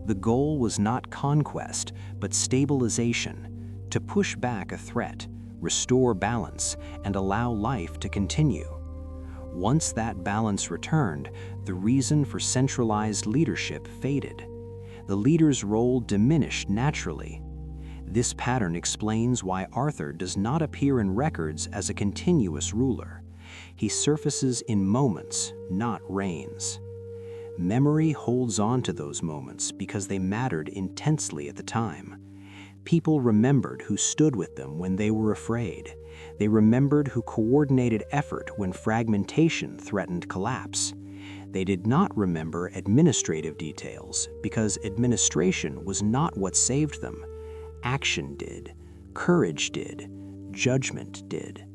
The goal was not conquest, but stabilization, to push back a threat, restore balance, and allow life to continue. Once that balance returned, the reason for centralized leadership faded. The leader's role diminished naturally. This pattern explains why Arthur does not appear in records as a continuous ruler. He surfaces in moments, not reigns. Memory holds on to those moments because they mattered intensely at the time. People remembered who stood with them when they were afraid. They remembered who coordinated effort when fragmentation threatened collapse. They did not remember administrative details because administration was not what saved them. Action did, courage did, judgment did.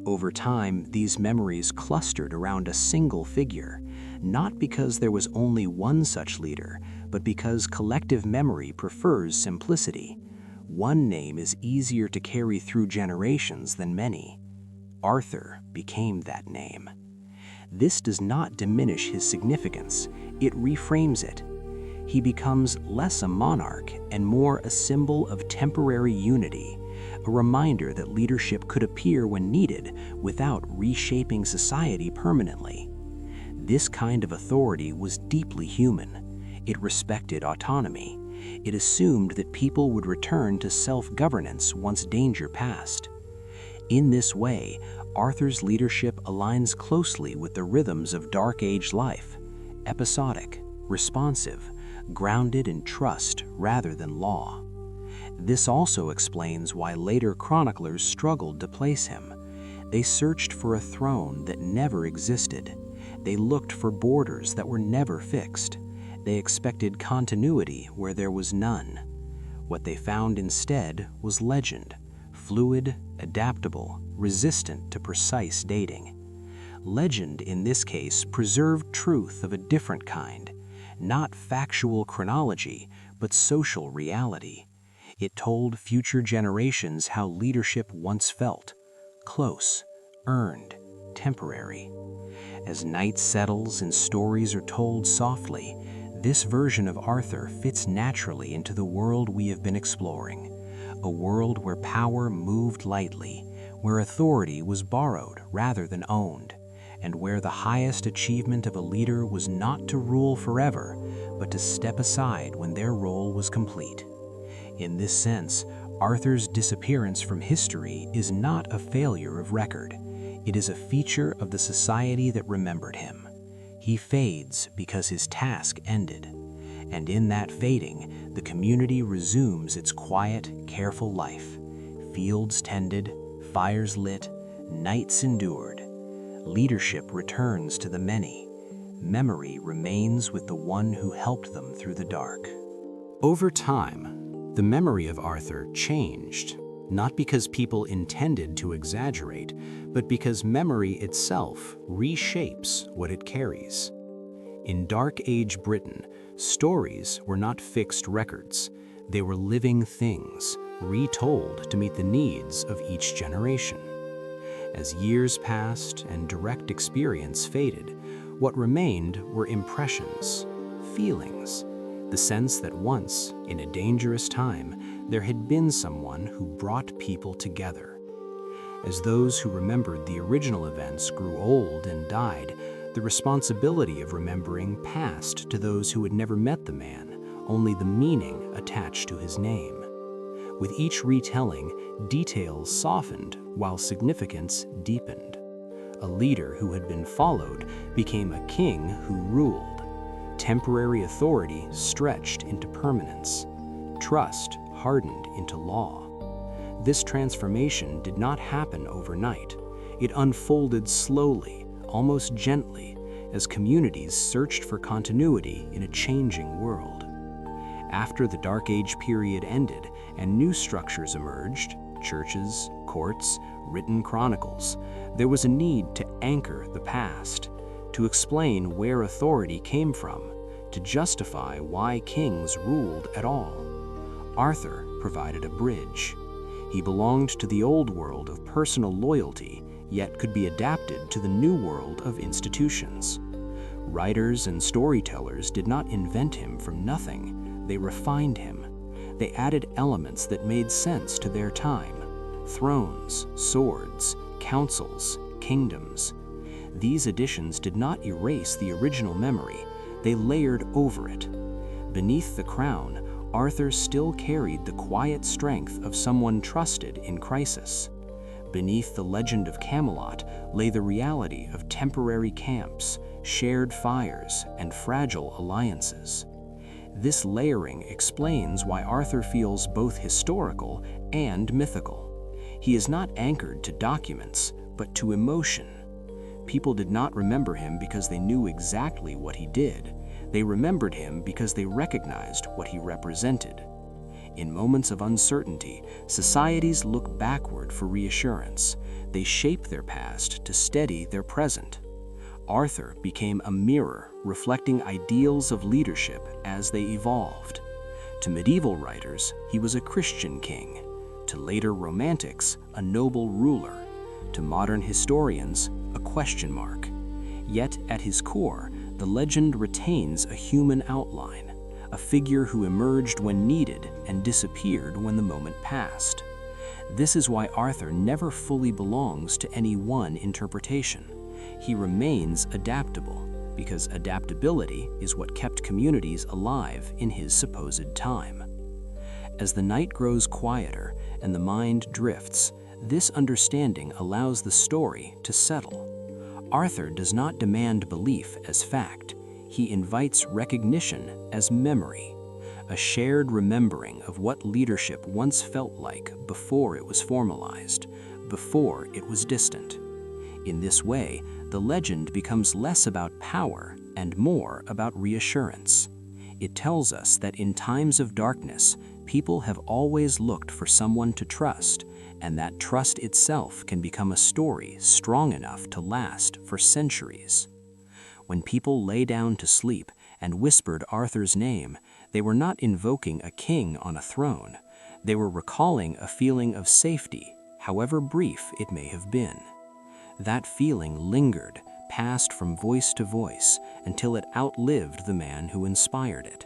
Over time, these memories clustered around a single figure, not because there was only one such leader, but because collective memory prefers simplicity. One name is easier to carry through generations than many. Arthur became that name. This does not diminish his significance, it reframes it. He becomes less a monarch and more a symbol of temporary unity, a reminder that leadership could appear when needed without reshaping society permanently. This kind of authority was deeply human. It respected autonomy. It assumed that people would return to self-governance once danger passed. In this way, Arthur's leadership aligns closely with the rhythms of Dark Age life, episodic, responsive, grounded in trust rather than law. This also explains why later chroniclers struggled to place him. They searched for a throne that never existed. They looked for borders that were never fixed. They expected continuity where there was none. What they found instead was legend, fluid, adaptable, resistant to precise dating. Legend, in this case, preserved truth of a different kind, not factual chronology, but social reality. It told future generations how leadership once felt: close, earned, temporary. As night settles and stories are told softly, this version of Arthur fits naturally into the world we have been exploring. A world where power moved lightly, where authority was borrowed rather than owned, and where the highest achievement of a leader was not to rule forever, but to step aside when their role was complete. In this sense, Arthur's disappearance from history is not a failure of record. It is a feature of the society that remembered him. He fades because his task ended. And in that fading, the community resumes its quiet, careful life. Fields tended, fires lit, nights endured. Leadership returns to the many. Memory remains with the one who helped them through the dark. Over time, the memory of Arthur changed, not because people intended to exaggerate, but because memory itself reshapes what it carries. In Dark Age Britain, stories were not fixed records. They were living things, retold to meet the needs of each generation. As years passed and direct experience faded, what remained were impressions, feelings, the sense that once, in a dangerous time, there had been someone who brought people together. As those who remembered the original events grew old and died, the responsibility of remembering passed to those who had never met the man, only the meaning attached to his name. With each retelling, details softened while significance deepened. A leader who had been followed became a king who ruled. Temporary authority stretched into permanence. Trust hardened into law. This transformation did not happen overnight. It unfolded slowly, almost gently, as communities searched for continuity in a changing world. After the Dark Age period ended and new structures emerged, churches, courts, written chronicles, there was a need to anchor the past, to explain where authority came from, to justify why kings ruled at all. Arthur provided a bridge. He belonged to the old world of personal loyalty, yet could be adapted to the new world of institutions. Writers and storytellers did not invent him from nothing. They refined him. They added elements that made sense to their time: thrones, swords, councils, kingdoms. These additions did not erase the original memory. They layered over it. Beneath the crown, Arthur still carried the quiet strength of someone trusted in crisis. Beneath the legend of Camelot lay the reality of temporary camps, shared fires, and fragile alliances. This layering explains why Arthur feels both historical and mythical. He is not anchored to documents, but to emotion. People did not remember him because they knew exactly what he did. They remembered him because they recognized what he represented. In moments of uncertainty, societies look backward for reassurance. They shape their past to steady their present. Arthur became a mirror reflecting ideals of leadership as they evolved. To medieval writers, he was a Christian king. To later romantics, a noble ruler. To modern historians, a question mark. Yet at his core, the legend retains a human outline, a figure who emerged when needed and disappeared when the moment passed. This is why Arthur never fully belongs to any one interpretation. He remains adaptable, because adaptability is what kept communities alive in his supposed time. As the night grows quieter and the mind drifts, this understanding allows the story to settle. Arthur does not demand belief as fact. He invites recognition as memory, a shared remembering of what leadership once felt like before it was formalized, before it was distant. In this way, the legend becomes less about power and more about reassurance. It tells us that in times of darkness, people have always looked for someone to trust, and that trust itself can become a story strong enough to last for centuries. When people lay down to sleep and whispered Arthur's name, they were not invoking a king on a throne. They were recalling a feeling of safety, however brief it may have been. That feeling lingered, passed from voice to voice, until it outlived the man who inspired it.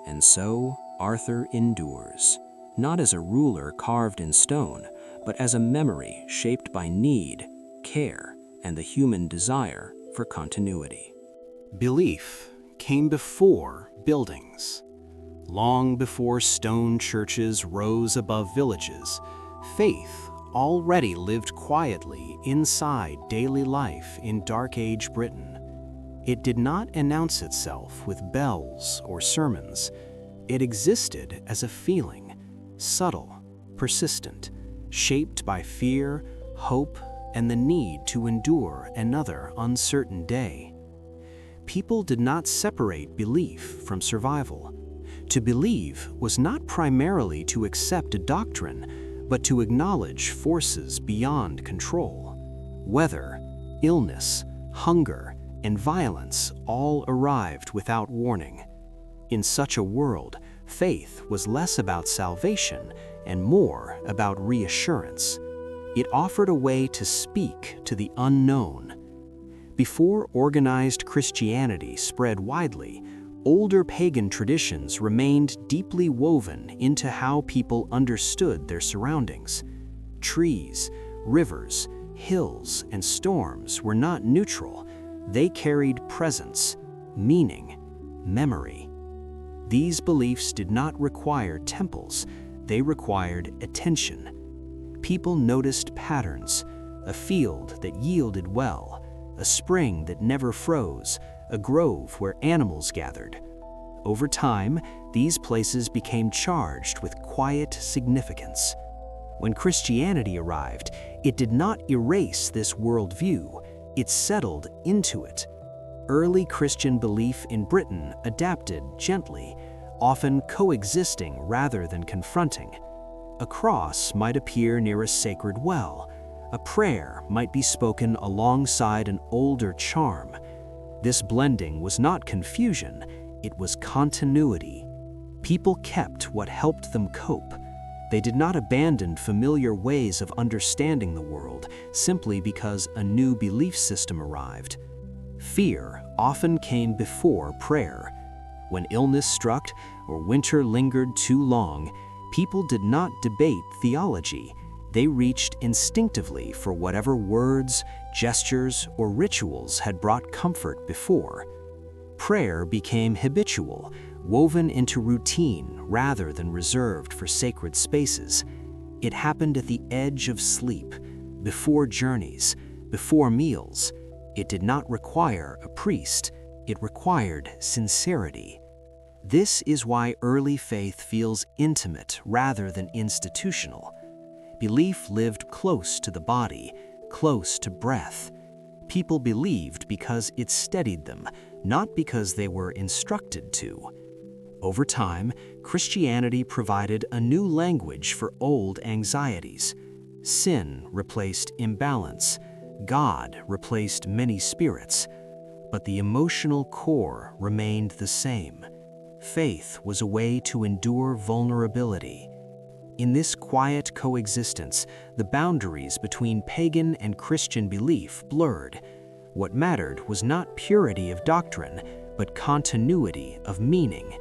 And so, Arthur endures, not as a ruler carved in stone, but as a memory shaped by need, care, and the human desire for continuity. Belief came before buildings. Long before stone churches rose above villages, faith already lived quietly inside daily life in Dark Age Britain. It did not announce itself with bells or sermons. It existed as a feeling, subtle, persistent, shaped by fear, hope, and the need to endure another uncertain day. People did not separate belief from survival. To believe was not primarily to accept a doctrine, but to acknowledge forces beyond control. Weather, illness, hunger, and violence all arrived without warning. In such a world, faith was less about salvation and more about reassurance. It offered a way to speak to the unknown. Before organized Christianity spread widely, older pagan traditions remained deeply woven into how people understood their surroundings. Trees, rivers, hills, and storms were not neutral. They carried presence, meaning, memory. These beliefs did not require temples. They required attention. People noticed patterns, a field that yielded well, a spring that never froze, a grove where animals gathered. Over time, these places became charged with quiet significance. When Christianity arrived, it did not erase this worldview, it settled into it. Early Christian belief in Britain adapted gently, often coexisting rather than confronting. A cross might appear near a sacred well. A prayer might be spoken alongside an older charm. This blending was not confusion, it was continuity. People kept what helped them cope. They did not abandon familiar ways of understanding the world simply because a new belief system arrived. Fear often came before prayer. When illness struck or winter lingered too long, people did not debate theology. They reached instinctively for whatever words, gestures, or rituals had brought comfort before. Prayer became habitual, woven into routine rather than reserved for sacred spaces. It happened at the edge of sleep, before journeys, before meals. It did not require a priest, it required sincerity. This is why early faith feels intimate rather than institutional. Belief lived close to the body, close to breath. People believed because it steadied them, not because they were instructed to. Over time, Christianity provided a new language for old anxieties. Sin replaced imbalance. God replaced many spirits. But the emotional core remained the same. Faith was a way to endure vulnerability. In this quiet coexistence, the boundaries between pagan and Christian belief blurred. What mattered was not purity of doctrine, but continuity of meaning.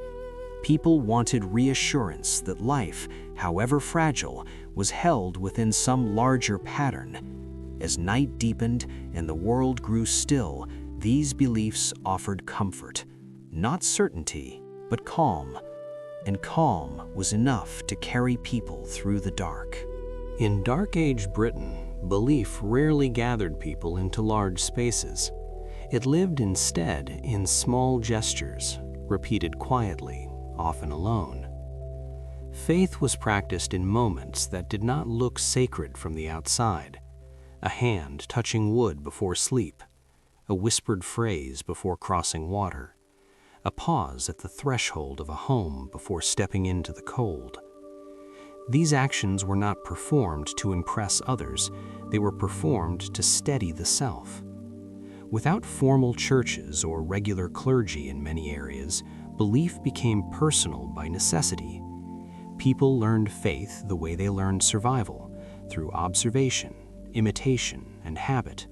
People wanted reassurance that life, however fragile, was held within some larger pattern. As night deepened and the world grew still, these beliefs offered comfort, not certainty, but calm. And calm was enough to carry people through the dark. In Dark Age Britain, belief rarely gathered people into large spaces. It lived instead in small gestures, repeated quietly, often alone. Faith was practiced in moments that did not look sacred from the outside. A hand touching wood before sleep, a whispered phrase before crossing water, a pause at the threshold of a home before stepping into the cold. These actions were not performed to impress others, they were performed to steady the self. Without formal churches or regular clergy in many areas, belief became personal by necessity. People learned faith the way they learned survival, through observation, imitation, and habit.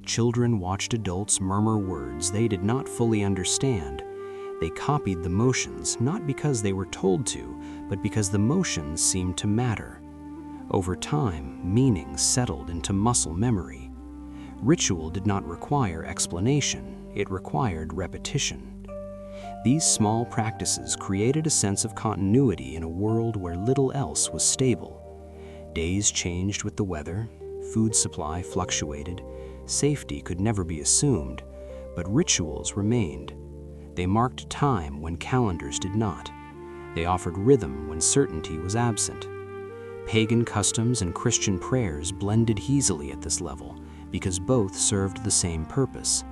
Children watched adults murmur words they did not fully understand. They copied the motions not because they were told to, but because the motions seemed to matter. Over time, meaning settled into muscle memory. Ritual did not require explanation, it required repetition. These small practices created a sense of continuity in a world where little else was stable. Days changed with the weather, food supply fluctuated, safety could never be assumed, but rituals remained. They marked time when calendars did not. They offered rhythm when certainty was absent. Pagan customs and Christian prayers blended easily at this level because both served the same purpose.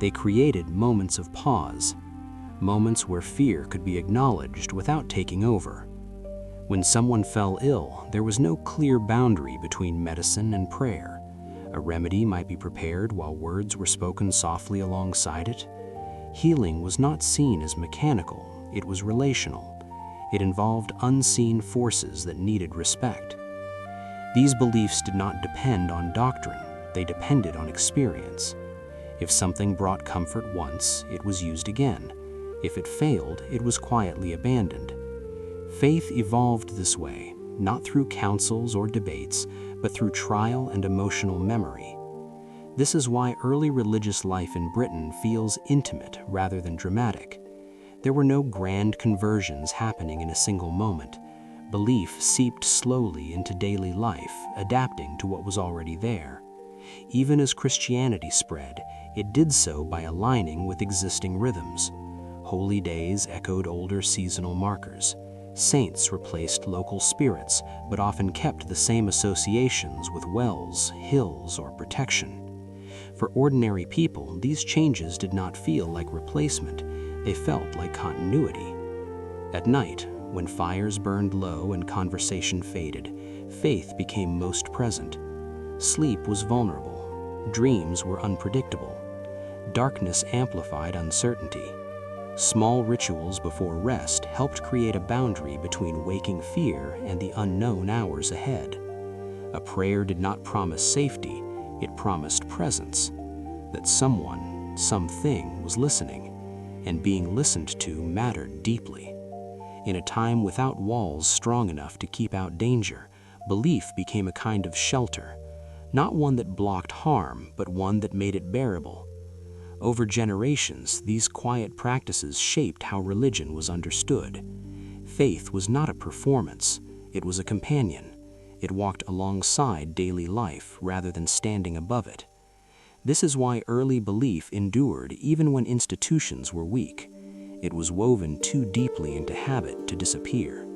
They created moments of pause, moments where fear could be acknowledged without taking over. When someone fell ill, there was no clear boundary between medicine and prayer. A remedy might be prepared while words were spoken softly alongside it. Healing was not seen as mechanical, it was relational. It involved unseen forces that needed respect. These beliefs did not depend on doctrine, they depended on experience. If something brought comfort once, it was used again. If it failed, it was quietly abandoned. Faith evolved this way, not through councils or debates, but through trial and emotional memory. This is why early religious life in Britain feels intimate rather than dramatic. There were no grand conversions happening in a single moment. Belief seeped slowly into daily life, adapting to what was already there. Even as Christianity spread, it did so by aligning with existing rhythms. Holy days echoed older seasonal markers. Saints replaced local spirits, but often kept the same associations with wells, hills, or protection. For ordinary people, these changes did not feel like replacement. They felt like continuity. At night, when fires burned low and conversation faded, faith became most present. Sleep was vulnerable. Dreams were unpredictable. Darkness amplified uncertainty. Small rituals before rest helped create a boundary between waking fear and the unknown hours ahead. A prayer did not promise safety, it promised presence, that someone, something was listening, and being listened to mattered deeply. In a time without walls strong enough to keep out danger, belief became a kind of shelter, not one that blocked harm, but one that made it bearable. Over generations, these quiet practices shaped how religion was understood. Faith was not a performance, it was a companion. It walked alongside daily life rather than standing above it. This is why early belief endured even when institutions were weak. It was woven too deeply into habit to disappear.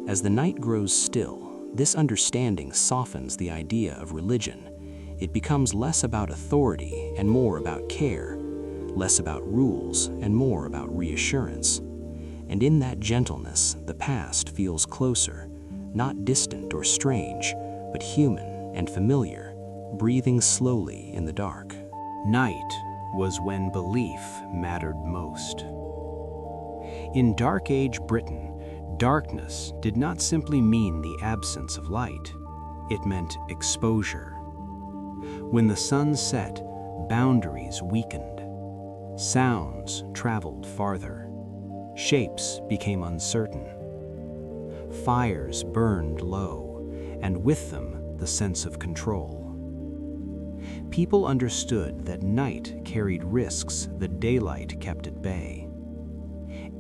As the night grows still, this understanding softens the idea of religion. It becomes less about authority and more about care, less about rules and more about reassurance. And in that gentleness, the past feels closer, not distant or strange, but human and familiar, breathing slowly in the dark. Night was when belief mattered most. In Dark Age Britain, darkness did not simply mean the absence of light. It meant exposure. When the sun set, boundaries weakened. Sounds traveled farther. Shapes became uncertain. Fires burned low, and with them the sense of control. People understood that night carried risks that daylight kept at bay.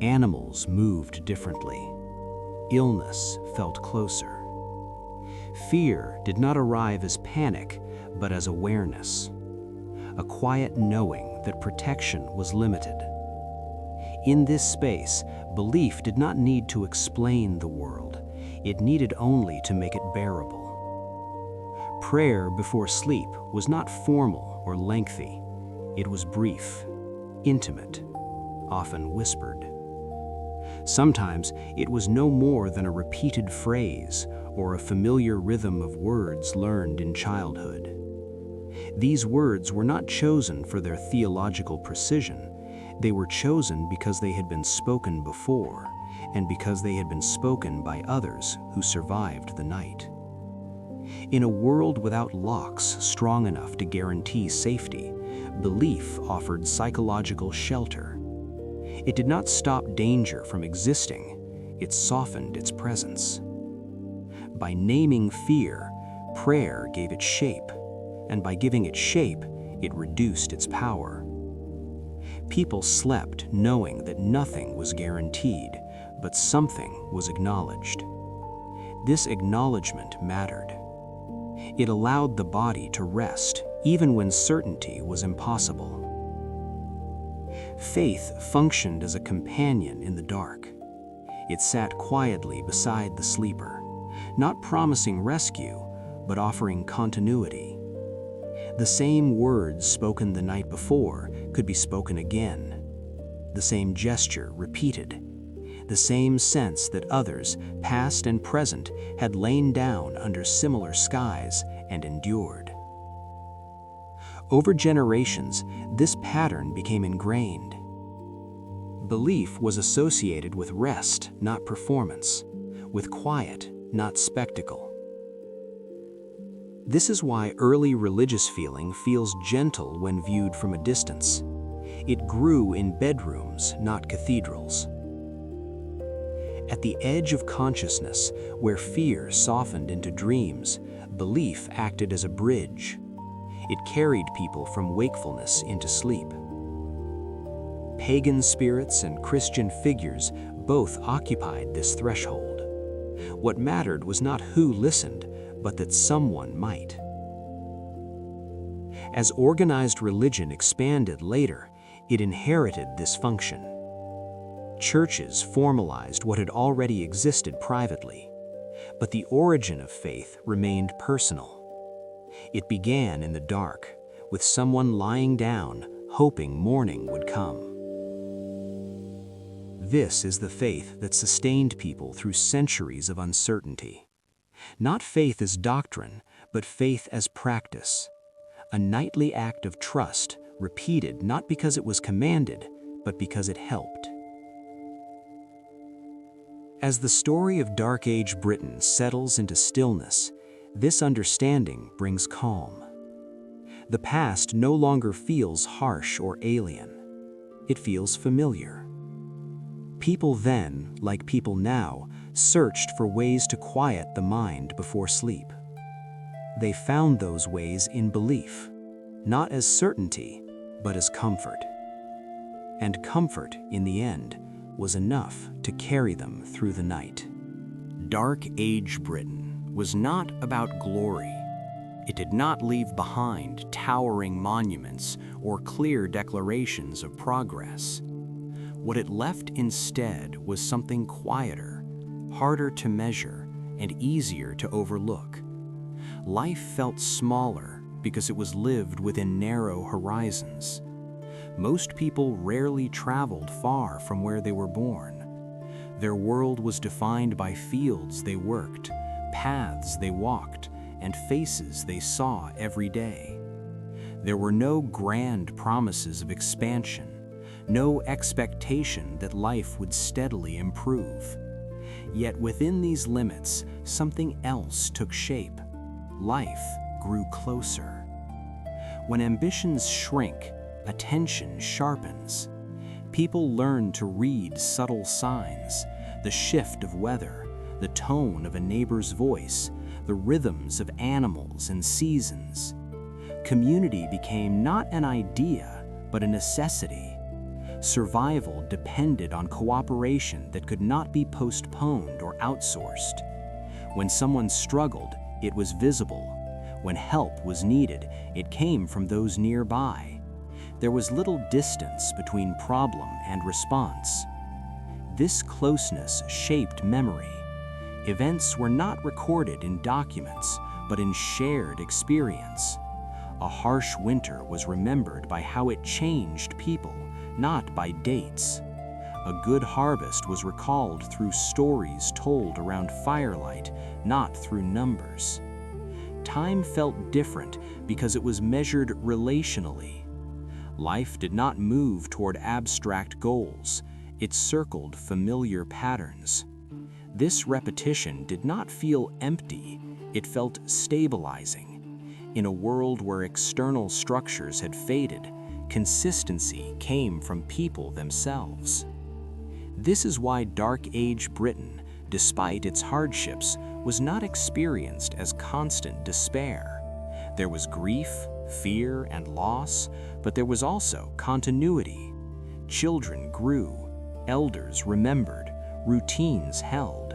Animals moved differently. Illness felt closer. Fear did not arrive as panic, but as awareness. A quiet knowing that protection was limited. In this space, belief did not need to explain the world. It needed only to make it bearable. Prayer before sleep was not formal or lengthy. It was brief, intimate, often whispered. Sometimes it was no more than a repeated phrase or a familiar rhythm of words learned in childhood. These words were not chosen for their theological precision. They were chosen because they had been spoken before, and because they had been spoken by others who survived the night. In a world without locks strong enough to guarantee safety, belief offered psychological shelter. It did not stop danger from existing, it softened its presence. By naming fear, prayer gave it shape, and by giving it shape, it reduced its power. People slept knowing that nothing was guaranteed, but something was acknowledged. This acknowledgement mattered. It allowed the body to rest, even when certainty was impossible. Faith functioned as a companion in the dark. It sat quietly beside the sleeper, not promising rescue, but offering continuity. The same words spoken the night before could be spoken again. The same gesture repeated. The same sense that others, past and present, had lain down under similar skies and endured. Over generations, this pattern became ingrained. Belief was associated with rest, not performance, with quiet, not spectacle. This is why early religious feeling feels gentle when viewed from a distance. It grew in bedrooms, not cathedrals. At the edge of consciousness, where fear softened into dreams, belief acted as a bridge. It carried people from wakefulness into sleep. Pagan spirits and Christian figures both occupied this threshold. What mattered was not who listened, but that someone might. As organized religion expanded later, it inherited this function. Churches formalized what had already existed privately, but the origin of faith remained personal. It began in the dark, with someone lying down, hoping morning would come. This is the faith that sustained people through centuries of uncertainty. Not faith as doctrine, but faith as practice. A nightly act of trust, repeated not because it was commanded, but because it helped. As the story of Dark Age Britain settles into stillness, this understanding brings calm. The past no longer feels harsh or alien. It feels familiar. People then, like people now, searched for ways to quiet the mind before sleep. They found those ways in belief, not as certainty, but as comfort. And comfort, in the end, was enough to carry them through the night. Dark Age Britain was not about glory. It did not leave behind towering monuments or clear declarations of progress. What it left instead was something quieter, harder to measure, and easier to overlook. Life felt smaller because it was lived within narrow horizons. Most people rarely traveled far from where they were born. Their world was defined by fields they worked, paths they walked, and faces they saw every day. There were no grand promises of expansion, no expectation that life would steadily improve. Yet within these limits, something else took shape. Life grew closer. When ambitions shrink, attention sharpens. People learn to read subtle signs, the shift of weather, the tone of a neighbor's voice, the rhythms of animals and seasons. Community became not an idea, but a necessity. Survival depended on cooperation that could not be postponed or outsourced. When someone struggled, it was visible. When help was needed, it came from those nearby. There was little distance between problem and response. This closeness shaped memory. Events were not recorded in documents, but in shared experience. A harsh winter was remembered by how it changed people, not by dates. A good harvest was recalled through stories told around firelight, not through numbers. Time felt different because it was measured relationally. Life did not move toward abstract goals. It circled familiar patterns. This repetition did not feel empty. It felt stabilizing. In a world where external structures had faded, consistency came from people themselves. This is why Dark Age Britain, despite its hardships, was not experienced as constant despair. There was grief, fear, and loss, but there was also continuity. Children grew, elders remembered, routines held.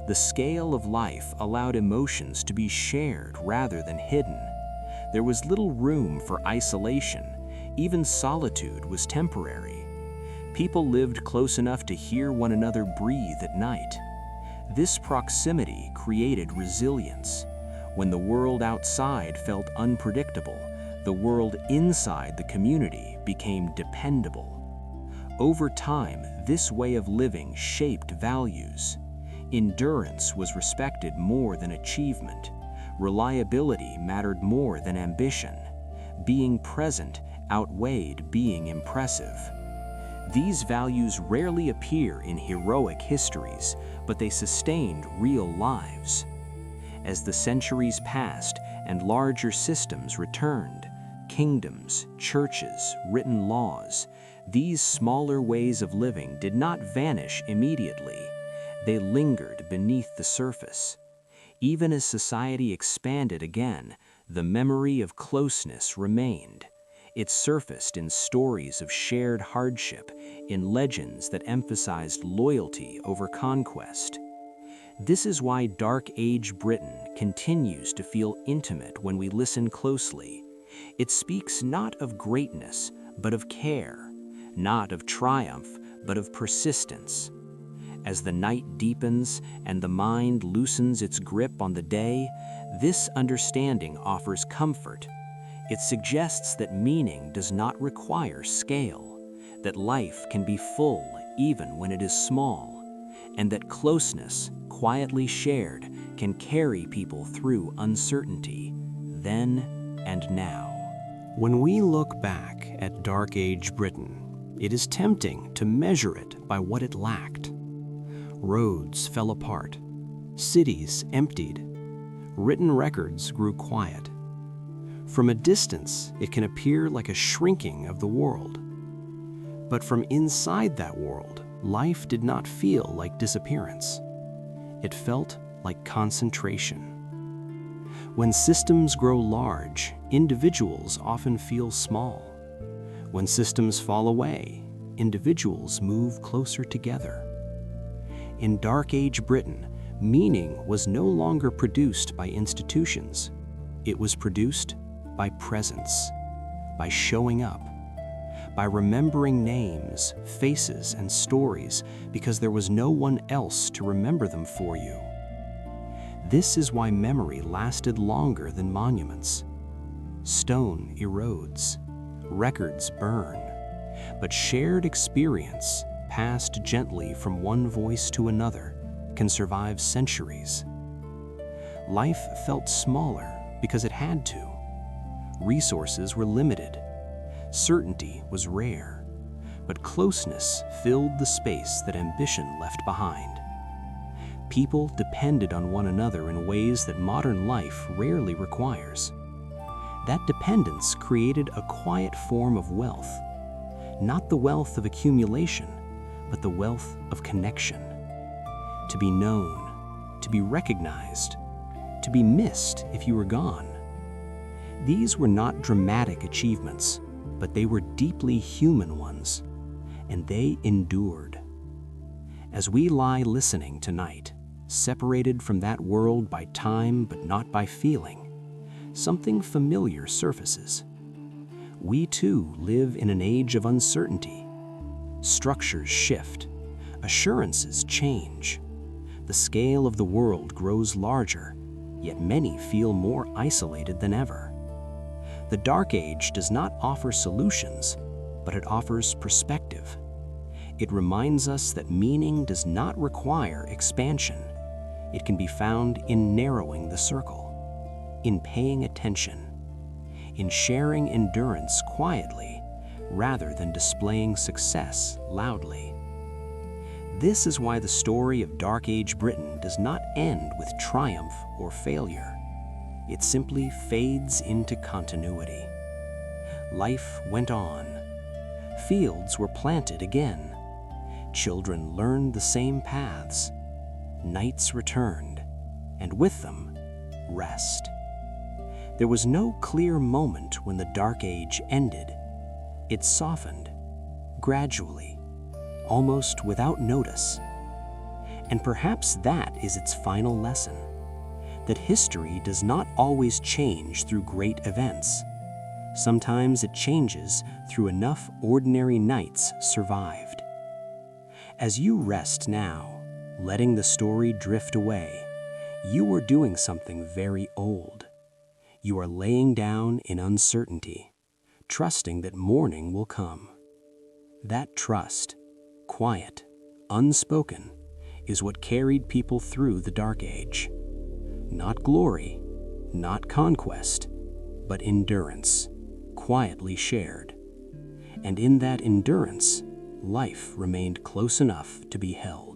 The scale of life allowed emotions to be shared rather than hidden. There was little room for isolation. Even solitude was temporary. People lived close enough to hear one another breathe at night. This proximity created resilience. When the world outside felt unpredictable, the world inside the community became dependable. Over time, this way of living shaped values. Endurance was respected more than achievement. Reliability mattered more than ambition. Being present outweighed being impressive. These values rarely appear in heroic histories, but they sustained real lives. As the centuries passed and larger systems returned, kingdoms, churches, written laws, these smaller ways of living did not vanish immediately. They lingered beneath the surface. Even as society expanded again, the memory of closeness remained. It surfaced in stories of shared hardship, in legends that emphasized loyalty over conquest. This is why Dark Age Britain continues to feel intimate when we listen closely. It speaks not of greatness, but of care, not of triumph, but of persistence. As the night deepens and the mind loosens its grip on the day, this understanding offers comfort. It suggests that meaning does not require scale, that life can be full even when it is small, and that closeness, quietly shared, can carry people through uncertainty, then and now. When we look back at Dark Age Britain, it is tempting to measure it by what it lacked. Roads fell apart, cities emptied, written records grew quiet. From a distance, it can appear like a shrinking of the world. But from inside that world, life did not feel like disappearance. It felt like concentration. When systems grow large, individuals often feel small. When systems fall away, individuals move closer together. In Dark Age Britain, meaning was no longer produced by institutions. It was produced by presence, by showing up. by remembering names, faces, and stories because there was no one else to remember them for you. This is why memory lasted longer than monuments. Stone erodes, records burn, but shared experience, passed gently from one voice to another, can survive centuries. Life felt smaller because it had to. Resources were limited. Certainty was rare, but closeness filled the space that ambition left behind. People depended on one another in ways that modern life rarely requires. That dependence created a quiet form of wealth, not the wealth of accumulation, but the wealth of connection. To be known, to be recognized, to be missed if you were gone. These were not dramatic achievements, but they were deeply human ones, and they endured. As we lie listening tonight, separated from that world by time but not by feeling, something familiar surfaces. We too live in an age of uncertainty. Structures shift, assurances change. The scale of the world grows larger, yet many feel more isolated than ever. The Dark Age does not offer solutions, but it offers perspective. It reminds us that meaning does not require expansion. It can be found in narrowing the circle, in paying attention, in sharing endurance quietly rather than displaying success loudly. This is why the story of Dark Age Britain does not end with triumph or failure. It simply fades into continuity. Life went on. Fields were planted again. Children learned the same paths. Nights returned, and with them, rest. There was no clear moment when the Dark Age ended. It softened, gradually, almost without notice. And perhaps that is its final lesson, that history does not always change through great events. Sometimes it changes through enough ordinary nights survived. As you rest now, letting the story drift away, you are doing something very old. You are laying down in uncertainty, trusting that morning will come. That trust, quiet, unspoken, is what carried people through the Dark Age. Not glory, not conquest, but endurance, quietly shared. And in that endurance, life remained close enough to be held.